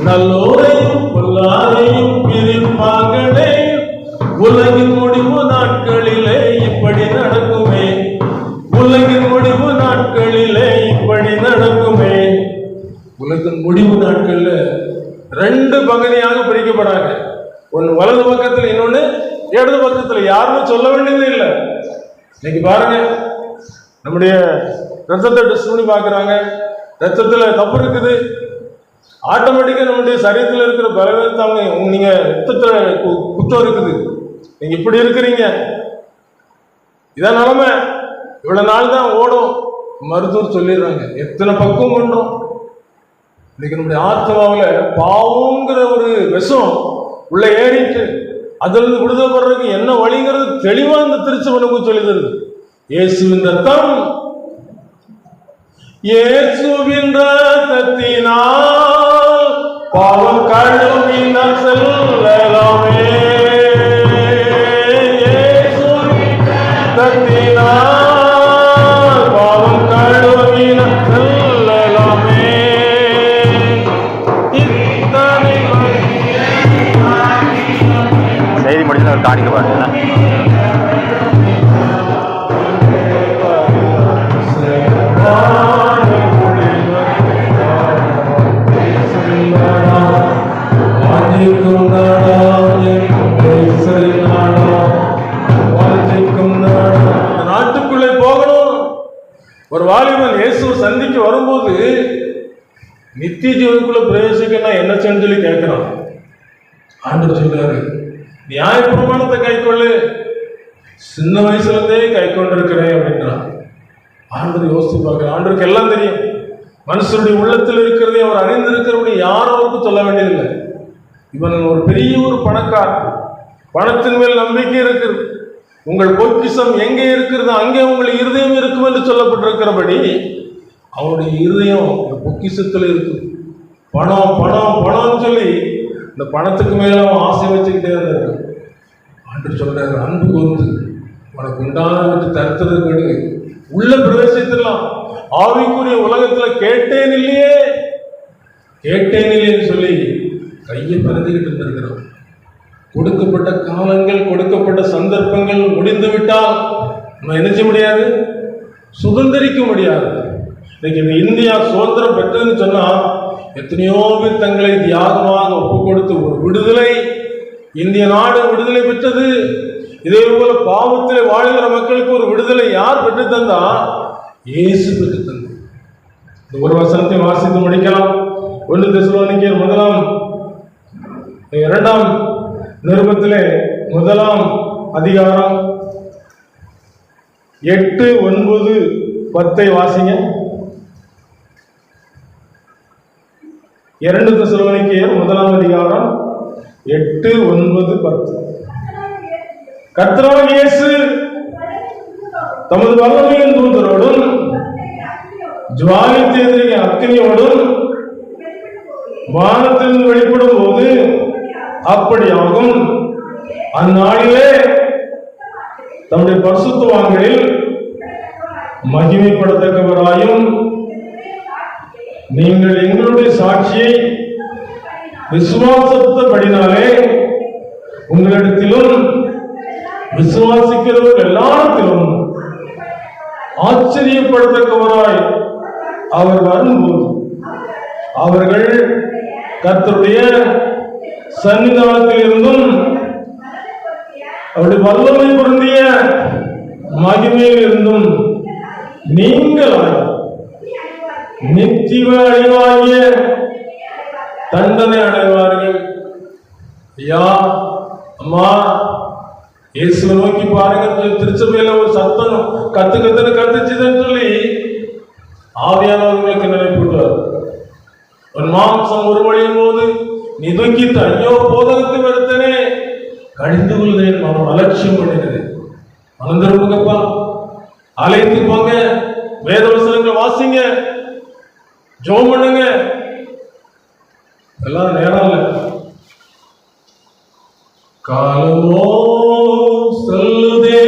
நல்லோரையும் பொல்லாரையும் பிரிப்பாங்களே. உலகின் முடிவு நாட்களிலே இப்படி நடக்குமே. உலகின் முடிவு நாட்களிலே இப்படி நடக்குமே. உலகின் முடிவு நாட்கள்ல ரெண்டு பகுதியாக பிரிக்கப்படாங்க. ஒன்னு வலது பக்கத்துல, இன்னொன்னு இடது பக்கத்துல. யாருமே சொல்ல வேண்டியது இல்லை. இன்னைக்கு பாருங்க, நம்முடைய ரத்தத்தை டெஸ்ட் பண்ணி பார்க்குறாங்க. ரத்தத்துல தப்பு இருக்குது, ஆட்டோமேட்டிக்கா நம்முடைய சரீரத்தில் இருக்கிற பலவீனத்தாங்க நீங்க ரத்தத்துல குற்றம் இருக்குது, நீங்க இப்படி இருக்கிறீங்க, இதான் நிலைமை, இவ்வளவு நாள் தான் ஓடும். மருத்துவர் சொல்லிடுறாங்க. எத்தனை பக்குவம் பண்றோம். இன்னைக்கு நம்முடைய ஆத்மாவில் பாவங்கிற ஒரு விஷம் உள்ள ஏறிட்டு அதுல இருந்து விடுதலை பண்றதுக்கு என்ன வழிங்கிறது தெளிவா இந்த திருச்சபைக்கு சொல்லி தருது. இயேசுவின் ரத்தம், இயேசுவின் ரத்தத்தினால் பாவம் கழுவினால் செல்லலாமே. இயேசுவின் ரத்தத்தினால் பாவம் கழுவினால் செல்லலாமே. செய்தி முடிஞ்சு ஒரு காணிக்க பாருங்க. நாட்டுக்குள்ளே போகணும். ஒரு வாலிபன் இயேசுவை சந்திக்க வரும்போது நித்திய ஜீவனுக்குள்ள பிரவேசிக்கணும் என்ன சொல்லி கேட்கிறான். ஆண்டவர் சொல்றாரு, நியாய பிரமாணத்தை கை கொள்ளு, சின்ன வயசுல இருந்தே கை கொண்டிருக்கிறேன் அப்படின்றான். ஆண்டவர் யோசித்து பார்க்கிறேன். ஆண்டவருக்கு எல்லாம் தெரியும். மனுஷனுடைய உள்ளத்தில் இருக்கிறதே அவர் அறிந்திருக்கிறபடி யாரும் அவருக்கு சொல்ல வேண்டியதில்லை. இவன் ஒரு பெரிய ஒரு பணக்காரன், பணத்தின் மேல் நம்பிக்கை இருக்கிறது. உங்கள் பொக்கிஷம் எங்கே இருக்கிறது அங்கே உங்கள் இருதயம் இருக்கும் என்று சொல்லப்பட்டிருக்கிறபடி அவனுடைய இருதயம் இந்த பொக்கிஷத்தில் இருக்கு. பணம் பணம் பணம்னு சொல்லி இந்த பணத்துக்கு மேல அவன் ஆசை வச்சுக்கிட்டே இருந்தாரு. ஆண்டு சொல்றாரு, அன்பு வந்து உனக்கு உண்டானது தருத்தது உள்ள பிரவேசித்திடலாம். ஆவிக்குரிய உலகத்துல கேட்டேன் இல்லையே சொல்லி கையை பிறந்துகிட்டு இருந்திருக்கிறோம். கொடுக்கப்பட்ட காலங்கள், கொடுக்கப்பட்ட சந்தர்ப்பங்கள் முடிந்து விட்டால் நம்ம என்ன செய்ய முடியாது, சுதந்திரிக்க முடியாது. இன்னைக்கு இந்த இந்தியா சுதந்திரம் பெற்றதுன்னு சொன்னா எத்தனையோ பேர் தங்களை தியாகமாக ஒப்பு கொடுத்து ஒரு விடுதலை, இந்திய நாடு விடுதலை பெற்றது. இதே போல பாவத்தில் வாழ்கிற மக்களுக்கு ஒரு விடுதலை யார் பெற்று தந்தா? இயேசு பெற்று தந்தார். இந்த ஒரு வசனத்தை வாசித்து முடிக்கலாம். 1 தெசலோனிக்கேயர் 2 நிருபத்திலே 1 அதிகாரம் 8, 9, 10 வாசிங்க. 2 தெசலோனிக்கேயர் 1 அதிகாரம் 8, 9, 10. கர்த்தராகிய இயேசு தமது வல்லமையின் தூதரோடும் ஜுவாலித்து எதிரிய அக்கினியோடும் வானத்திலிருந்து வெளிப்படும் போது அப்படியாகும். அந்நாளிலே தம்முடைய பரிசுத்தவான்களில் மகிமைப்படத்தக்கவராயும் நீங்கள் எங்களுடைய சாட்சியை விசுவாசத்தபடினாலே உங்களிடத்திலும் விசுவாசிக்கிறவர் எல்லாத்திலும் ஆச்சரியப்படத்தக்கவராய் அவர் வரும்போது அவர்கள் கர்த்தருடைய சன்னிதானத்தில் இருந்தும் அவருடைய வல்லமை பொருந்திய மகிமையில் இருந்தும் நீங்களாய் நித்திய அழிவாகிய தண்டனை அடைவார்கள். ஐயா, அம்மா, இயேசுவை நோக்கி பாருங்க. திருச்சபையில ஒரு சத்தம் கத்துன்னு கத்துச்சுன்னு சொல்லி ஆவியானவர்களுக்கு நினைப்பூட்டுவார். ஒரு மாம்சம் ஒரு வழியும் போது நீ துக்கித்த ஐயோ போதகத்தை எடுத்தனே கடிந்து கொள்கிறேன், அவன் அலட்சியம் பண்ணினது. மனந்திருப்புங்கப்பா, அழைத்து போங்க, வேத வசனங்களை வாசிங்க, ஜெபம் பண்ணுங்க. எல்லாம் நேரம் இல்லை. காலமோ சொல்லுதே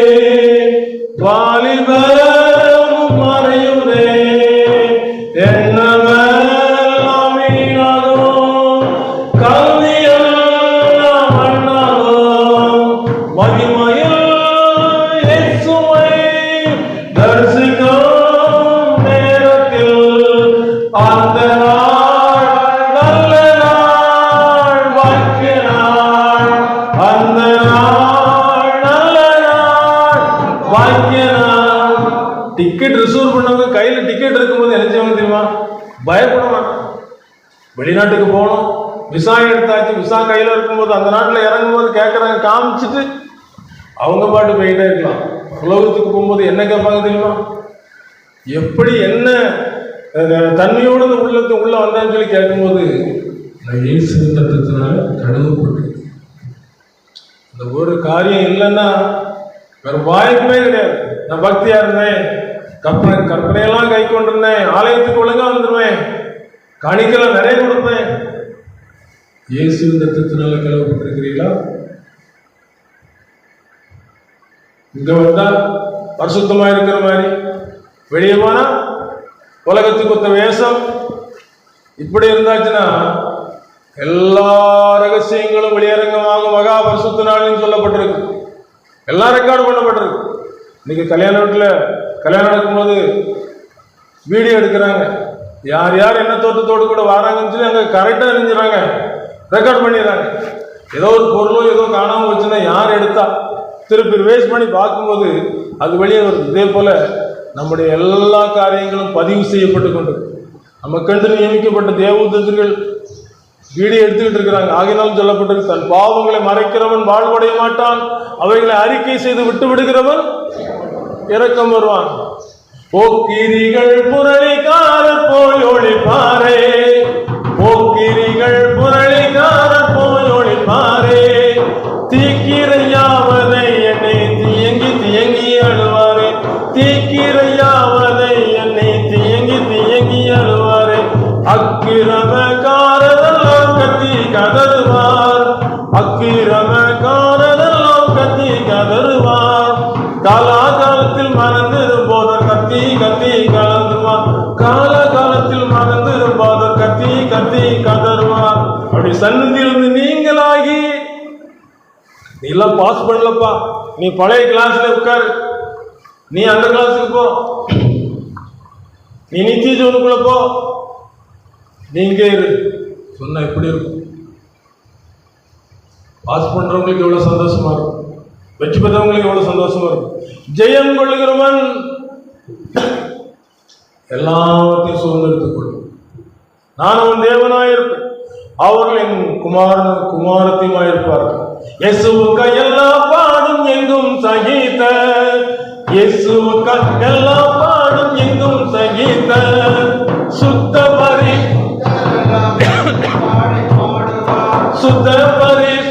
எடுக்கும்போது என்ன செய்வாங்க தெரியுமா? பயப்பட மாட்டாங்க. வெளிநாட்டுக்கு போகணும், விசா எடுத்தாச்சு, விசா கையில் இருக்கும்போது அந்த நாட்டில் இறங்கும்போது கேட்குறாங்க, காமிச்சிட்டு அவங்க பாட்டு போயிட்டே இருக்கலாம். உலகத்துக்கு போகும்போது என்ன கேட்பாங்க தெரியுமா? எப்படி என்ன தன்மையோடு உள்ள வந்தான்னு சொல்லி கேட்கும்போது, நான் இயேசு ரத்தத்தினால கழுவப்பட்டு, இந்த ஒரு காரியம் இல்லைன்னா வேற வாய்ப்பே கிடையாது. நான் பக்தியா இருந்தேன், கற்பனையெல்லாம் கை கொண்டிருந்தேன், ஆலயத்துக்கு ஒழுங்கா வந்துடுவேன், காணிக்கலாம் நிறைய கொடுப்பேன். இயேசு ரத்தத்தினால கழுவப்பட்டிருக்கிறீங்களா? இங்க வந்தா பரிசுத்தமா இருக்கிற மாதிரி, வெளியே போனா உலகத்துக்கு ஒத்த வேஷம். இப்படி இருந்தாச்சுன்னா எல்லா ரகசியங்களும் வெளியரங்கமாக மகா பரிசுத்த நாள்னு சொல்லப்பட்டிருக்கு. எல்லாம் ரெக்கார்டு பண்ணப்பட்டிருக்கு. இன்னைக்கு கல்யாண வீட்டில் கல்யாணம் நடக்கும்போது வீடியோ எடுக்கிறாங்க. யார் யார் என்ன தோட்டத்தோடு கூட வராங்கன்னு சொல்லி அங்கே கரெக்டாக அறிஞ்சிடறாங்க, ரெக்கார்ட் பண்ணிடுறாங்க. ஏதோ ஒரு பொருளோ ஏதோ காணாமல் வச்சுன்னா யார் எடுத்தா திருப்பி வேஸ்ட் பண்ணி பார்க்கும்போது அது வெளியே வருது. இதே போல நம்முடைய எல்லா காரியங்களும் பதிவு செய்யப்பட்டு கொண்டு நமக்கென்று நியமிக்கப்பட்ட தேவதூதர்கள் வீடியோ எடுத்துக்கிட்டு இருக்கிறாங்க. ஆகினாலும் சொல்லப்பட்டிருக்கு, தன் பாவங்களை மறைக்கிறவன் வாழ்வடைய மாட்டான், அவைகளை அறிக்கை செய்து விட்டு விடுகிறவன் இரக்கம் வருவான். போக்கிரிகள் புரளிக்காரர் போய் ஒளிப்பாரே, போக்கிரிகள் புரளிக்காரர் போய் ஒளிப்பாரே, தீக்கிரையாவதை என்னை தியங்கி தியங்கி அழுவாரே, தீக்கிரையாவதை என்னை தியங்கி தியங்கி அழுவாரே, அக்கிரமக்காரரெல்லாம் கத்தி கதறுவார், அக்கிரமக்காரரெல்லாம் கத்தி கதறுவார், காலாகாலத்தில் மறந்திருப்போதர் கத்தி கத்தி கலந்துவார், காலகாலத்தில் மறந்திருப்போதர் கத்தி கத்தி கதறுவார். அப்படி சன்னதியிலிருந்து நீங்களாகி, நீ எல்லாம் பாஸ் பண்ணலப்பா, நீ பழைய கிளாஸ்ல உட்காரு, நீ அந்த கிளாஸுக்கு போ, நீ நித்திய ஜோனுக்குள்ள போ, நீங்க இரு சொன்ன எப்படி இருக்கும்? பாஸ் பண்றவங்களுக்கு எவ்வளவு சந்தோஷமா இருக்கும், வெற்றி பெற்றவங்களுக்கு எவ்வளவு சந்தோஷமா இருக்கும். ஜெயம் கொள்ளுகிறவன் எல்லாத்தையும் சுதந்திரத்துக் கொள்ளும். நான் அவன் தேவனாயிருப்பேன், அவர்கள் என் குமாரத்தையுமாயிருப்பார்கள். இயேசுவுக்கு எல்லா பாடும் எங்கும் சகித்த, இயேசுவுக்கு எல்லா பாடும் எங்கும் சகித்த, சுத்த பரி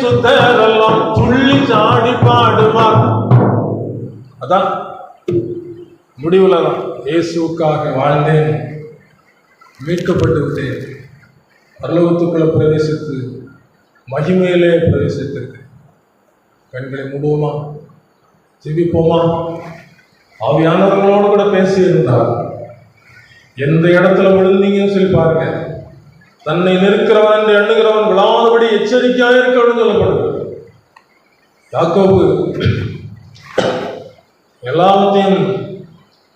சுத்தரெல்லாம் துள்ளி சாடி பாடுவார். அதான் முடிவுல தான், இயேசுவுக்காக வாழ்ந்தேன், மீட்கப்பட்டு விட்டேன், பரலோகத்துக்குள்ள பிரவேசித்து மகிமையிலே பிரவேசித்திருக்கு. கண்களை மூடுவோமா, ஜெபிப்போமா. ஆவியானவர்களோடு கூட பேசி இருந்தார். எந்த இடத்துல விழுந்தீங்கன்னு சொல்லி பாருங்க. தன்னை நிற்கிறவன் என்று எண்ணுகிறவன் விழாதபடி எச்சரிக்கையாக இருக்கணும்னு சொல்லப்படுது. யாக்கோபு எல்லாத்தையும்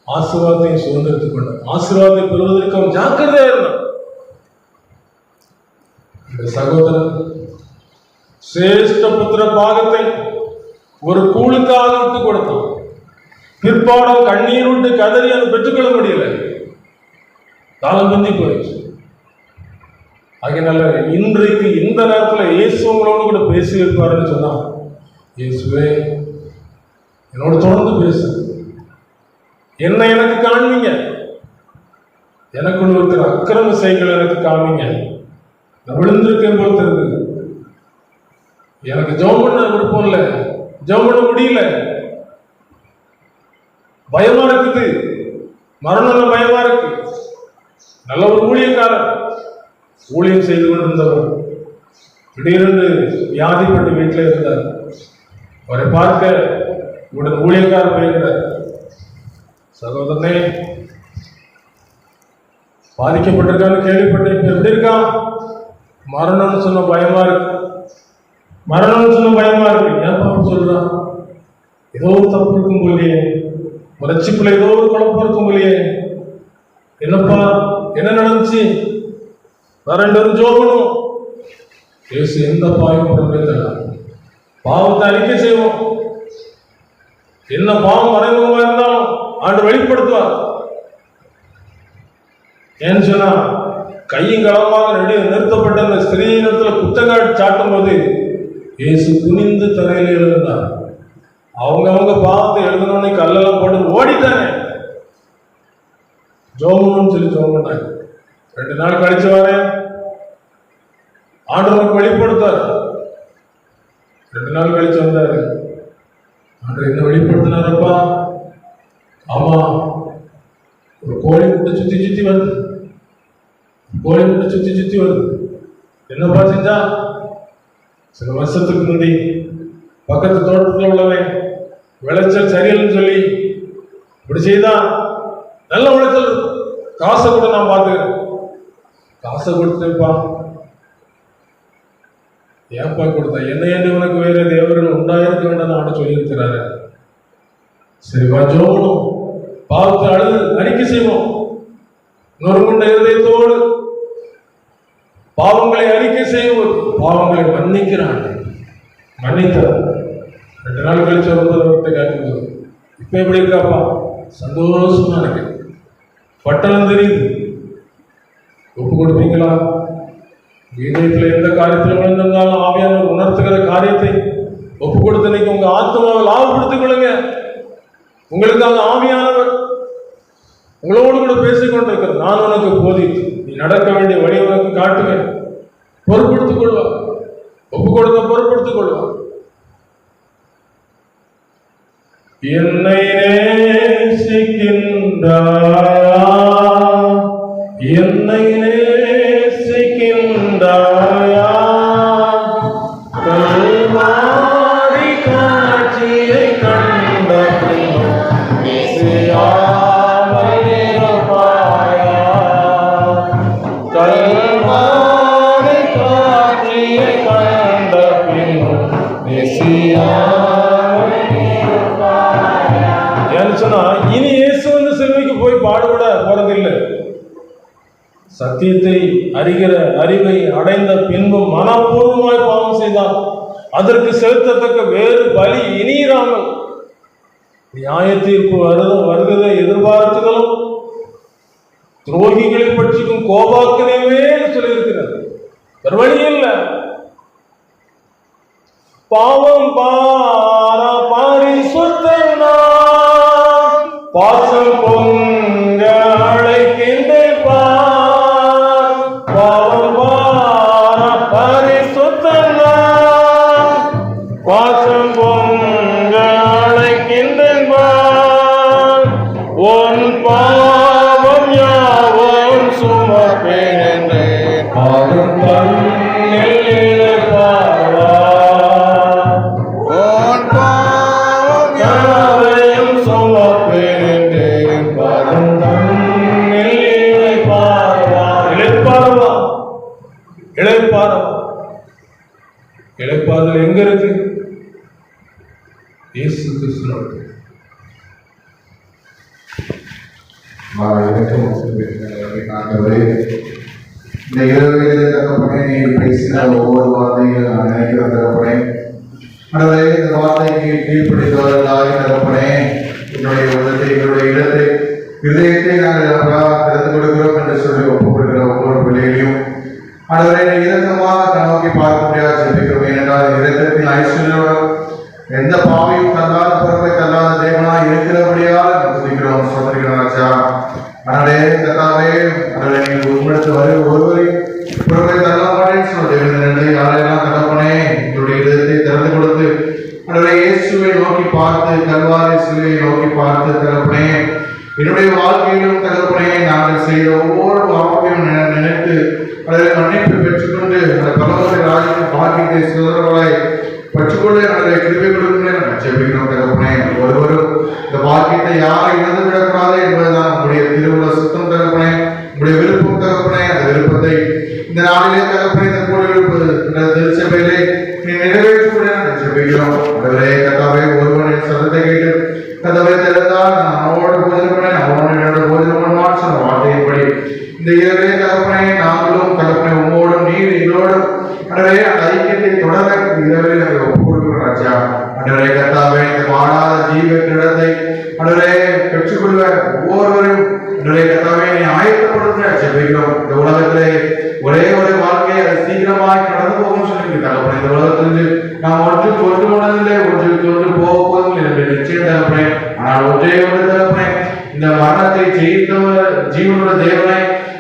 ஆசீர்வாதத்தையும் சுதந்திரத்துக் கொண்டான். ஆசீர்வாதத்தை பெறுவதற்கு அவன் ஜாக்கிரதையா இருந்தான். இந்த சகோதரன் சிரேஷ்ட புத்திர பாகத்தை ஒரு கூழுக்காக விட்டு கொடுத்தான். பிற்பாடம் கண்ணீர் விட்டு கதறி அதை பெற்றுக்கொள்ள முடியல, காலம் பிந்தி போயிடுச்சு. ஆகையினால இன்றைக்கு இந்த நேரத்தில் இயேசு உங்களோடு கூட பேசி இருப்பாருன்னு சொன்னா, இயேசுவே என்னோட தொடர்ந்து பேசு, என்ன எனக்கு காண்பீங்க, எனக்குள்ள இருக்கிற அக்கிரம செயல்கள் எனக்கு காண்பீங்க, நான் விழுந்திருக்கேன் போல தெரியுது, எனக்கு ஜெபம் பண்ண விருப்பம் இல்லை, ஜெபம் பண்ண முடியல, பயமா இருக்குது, மரணம் பயமா இருக்கு. நல்ல ஒரு ஊழியக்காரர், ஊழியம் செய்து கொண்டிருந்தவர் திடீரென்று வியாதிப்பட்டு வீட்டில் இருந்தார். அவரை பார்க்க உடன் ஊழியக்காரர் போயிருந்தார். சகோதரனே பாதிக்கப்பட்டிருக்கான்னு கேள்விப்பட்டேன், எப்படி இருக்கா? மரணம்னு சொன்ன பயமா இருக்கு, மரணம்னு சொன்ன பயமா இருக்கு. ஏன் பாப்பா சொல்றான்? ஏதோ ஒரு தப்பு இருக்கும் போலியே, ரட்சிப்புல ஏதோ ஒரு குழப்பம் இருக்கும் போலியே. என்னப்பா என்ன நடந்துச்சு? ரெண்டு ஜோபனும் இயேசு எந்த பாவமும் தரலாம், பாவத்தை அறிக்கை செய்வோம். என்ன பாவம் மறைமுகமா இருந்தாலும் ஆண்டு வெளிப்படுத்துவார். ஏன்னு சொன்னா கையும் களமாக நிறுத்தப்பட்ட அந்த ஸ்திரீயினத்துல குற்றங்காட்டி சாட்டும் போது இயேசு குனிந்து தரையில எழுந்தார். அவங்க பாவத்தை எழுதணும்னு கல்லெல்லாம் போட்டு ஓடிட்டாங்க. ஜோமன்னு சொல்லி ஜோம் பண்ணாங்க. 2 நாள் கழிச்சு வரேன், ஆண்டவருக்கு வெளிப்படுத்தார். 2 நாள் கழிச்சு வந்தாரு. ஆண்டவர் என்ன வெளிப்படுத்தினாரப்பா? ஆமா, ஒரு கோழி முட்டை சுத்தி சுத்தி வருது. கோழி முட்டை சுத்தி சுத்தி வருது. என்னப்பா செஞ்சா? சில வருஷத்துக்கு முந்தி பக்கத்து தோட்டத்தில் உள்ளவன் விளைச்சல் சரியில்லைன்னு சொல்லி இப்படி செய்தான். நல்ல விளைச்சல், காசை கூட நான் பார்த்துக்கிறேன். காசை கொடுத்தேன்ப்பா. ஏன்பா கொடுத்தா? என்ன ஏன் உனக்கு வேற தேவர்கள் உண்டாயிருக்க வேண்டாம் அவனை சொல்லியிருக்கிறாரு. சரி வா ஜோனும் பாவத்தை அழுது அறிக்கை செய்வோம். நொறுங்குண்ட இருதயத்தோடு பாவங்களை அறிக்கை செய்வோம். பாவங்களை மன்னிக்கிறான். மன்னித்தார். 2 நாள் கழிச்சு வரும்போது காட்டும்போது இப்ப எப்படி இருக்காப்பா? சந்தோஷமா இருக்கு. பட்டணம் தெரியுது. ஒப்பு கொடுப்பீங்களா? இதயத்தில் எந்த காரியத்தில் விழுந்திருந்தாலும் ஆவியானவர் உணர்த்துகிற காரியத்தை ஒப்பு கொடுத்து இன்னைக்கு உங்க ஆத்மாவை லாபப்படுத்திக் கொள்ளுங்க. உங்களுக்காக ஆவியானவர் உங்களோடு கூட பேசிக் கொண்டிருக்கிறார். நான் உனக்கு போதித்து நீ நடக்க வேண்டிய வழி உனக்கு காட்டுவேன். பொறுப்படுத்திக் கொள்வார். ஒப்பு கொடுத்த பொறுப்படுத்திக் கொள்வார். என்னை நேசிக்கின்றாயா? என்னை நேசிக்கின்றாயா? கல்வாரி காட்சியை கண்ட நேசியாமல் இருப்பாயா? கல்வாரி காட்சியை கண்ட நேசியாமல் இருப்பாயா? ஏன்னு சொன்னா இனி இயேசு வந்து சிலுவைக்கு போய் பாடுபட போறதில்லை. சத்தியத்தை அறிகிற அறிவை அடைந்த பின்பும் மனப்பூர்வமாய் பாவம் செய்தால் அதற்கு செலுத்தத்தக்க வேறு பலி இனியிராமல் நியாய தீர்ப்பு வருகிறதை எதிர்பார்த்துகளும் துரோகிகளை பற்றிக்கும் கோபாக்கினவே சொல்லியிருக்கிறார். ஒரு வழி இல்லை. பாவம் பாரா பரிசுத்தனா பாசம் பொங்க அழைக்கின்றேன் பார். பாவம் பாரா பரிசுத்தனா பாசம் பொங்க அழைக்கின்றேன் பார். உன் பாவம் யாவும் சுமப்பேன் என்றேன் பாரும் தன்னில் இழைப்பாவா. உன் பாவம் யாவையும் சுமப்பேன் என்றேன் பாரும் தன்னில் இழைப்பாவா. இழைப்பாரவா? இழைப்பாரவா? இழைப்பாறுதல் எங்க இருக்கு? இயேசு கிறிஸ்துவோடு. இந்த இரவிலே தகப்பனே நீர் பேசின ஒவ்வொரு வார்த்தையும் நான் நினைக்கிற தகப்பனே, ஆண்டவரே இந்த வார்த்தைக்கு கீழ்ப்படித்தவர்களாய் தகப்பனே என்னுடைய உள்ளத்தை என்னுடைய இடத்தை இதயத்தை நாங்கள் திறந்து கொடுக்கிறோம் என்று சொல்லி ஒப்புக் கொடுக்கிற ஒவ்வொரு பிள்ளைகளையும் ஆண்டவரே இரக்கமாக கண்ணோக்கி பார்க்க முடியாது ஜெபிக்கிறோம். ஏனென்றால் இரக்கத்தின் ஐஸ்வர்யம் எந்த பாவையும் தந்தாத பொறுப்பை தந்தாத தேவனாய் இருக்கிறபடியால் துதிக்கிறோம் சொல்லுகிறோம் ராஜா. அதனாலே கர்த்தாவே அதனை நீங்கள் உண்மைத்து ஒருவரை பொறுப்பை தள்ள மாட்டேன்னு சொல்லுங்கள். யாரெல்லாம் தகப்பனே என்னுடைய இதயத்தை திறந்து கொடுத்து அதனை இயேசுவை நோக்கி பார்த்து கல்வாரி சிலுவை நோக்கி பார்த்து தகப்பனே என்னுடைய வாழ்க்கையிலும் தகப்பனே நாங்கள் செய்த ஒவ்வொரு பாவத்தையும் நினைத்து அதை மன்னிப்பு பெற்றுக்கொண்டு அந்த பலமுறை ராஜ்யத்தின் பாக்கியத்தை சுதந்திரங்களாய் பற்றுக்கொண்டு அதை கிருபை கொடுக்கணும் ஜெபிக்கிறோம் தகப்பனே. ஒருவரும் இந்த பாக்கியத்தை யாரை இழந்து விடக்கூடாது என்பதுதான் உங்களுடைய திருவுள்ள சுத்தம் தகப்பனே, உங்களுடைய விருப்பம் தகப்பனே. அந்த விருப்பத்தை இந்த நாளிலே தகப்பனே இந்த கூடியிருப்பது திருச்சபையிலே நீ நிறைவேற்றக்கூடிய ஜெபிக்கிறோம். அதவரே கர்த்தாவே ஒருவனின் சத்தத்தை கேட்டு கதவை திறந்தால் நான் அவனோடு போஜனம் பண்ணேன், அவனோடு என்னோட போஜனம் பண்ணுவான் சொன்ன வார்த்தையின்படி இந்த இரவே தகப்பனே நாங்களும் தகப்பனே உங்களோடும் நீர் எங்களோடும் அன்றே அந்த ஐக்கியத்தை தொடர இரவே நாங்கள் ஒப்புக் கொடுக்கிறோம் ராஜா. அன்றே கர்த்தாவே இந்த வாழாத ஜீவ கிரடத்தை அன்றே பெற்றுக்கொள்வ ஒவ்வொருவரும் அன்றே கர்த்தாவே நீ ஆயத்தப்படுத்த விஷயம் தகப்பனே. ஆனால் ஒன்றே ஒன்று தகப்பனே, இந்த மரணத்தை ஜெயித்தவர் ஜீவனுள்ள தேவனை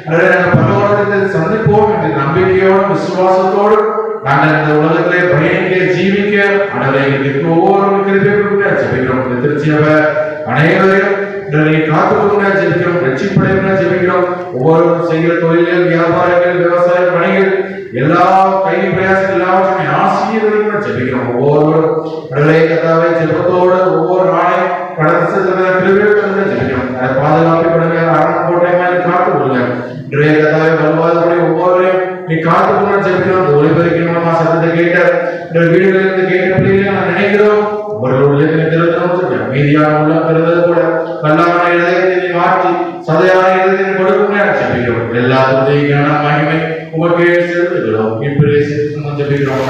நாங்கள் பரலோகத்தை சந்திப்போம் என்ற நம்பிக்கையோடு விசுவாசத்தோடு நாங்கள் இந்த உலகத்திலே பயணிக்க ஜீவிக்க ஆண்டவரே எங்களுக்கு ஒவ்வொரு கிருபை கொடுங்க ஜெபிக்கிறோம். இந்த திருச்சியவை அனைவரையும் காத்துக்கொள்ள ஜெபிக்கிறோம், ரட்சிப்படைய ஜெபிக்கிறோம். ஒவ்வொருவரும் செய்கிற தொழில்கள், வியாபாரங்கள், விவசாயம், பணிகள் எல்லா கை பிரயாசம் எல்லாவற்றையும் ஆசீர்வதிக்க ஜெபிக்கிறோம். ஒவ்வொருவரும் கத்தாவை ஜெபத்தோடு ஒவ்வொரு நாளையும் கடந்து கிருபை ஜெபிக்கிறோம். அதை பாதுகாப்பு கொடுங்க, அரண் கோட்டை மாதிரி காத்து கொடுங்க. இன்றைய கத்தாவை வருவாதபடி ஒவ்வொருவரையும் நீ காத்துக்கொள்ள ஜெபிக்கிறோம். ஒளிபெருக்கி மூலமா சத்தத்தை கேட்ட வீடுகளிலிருந்து கேட்ட பிள்ளைகளை நான் நினைக்கிறோம். மீதியான உள்ள பிறந்தது கூட கல்லான இதயத்தை மாற்றி சதையான இதயத்தை கொடுக்கும் ஜெபிக்கிறோம். எல்லா துதிக்கான மகிமை உமக்கே செலுத்துகிறோம். இப்படி ஜெபிக்கிறோம்.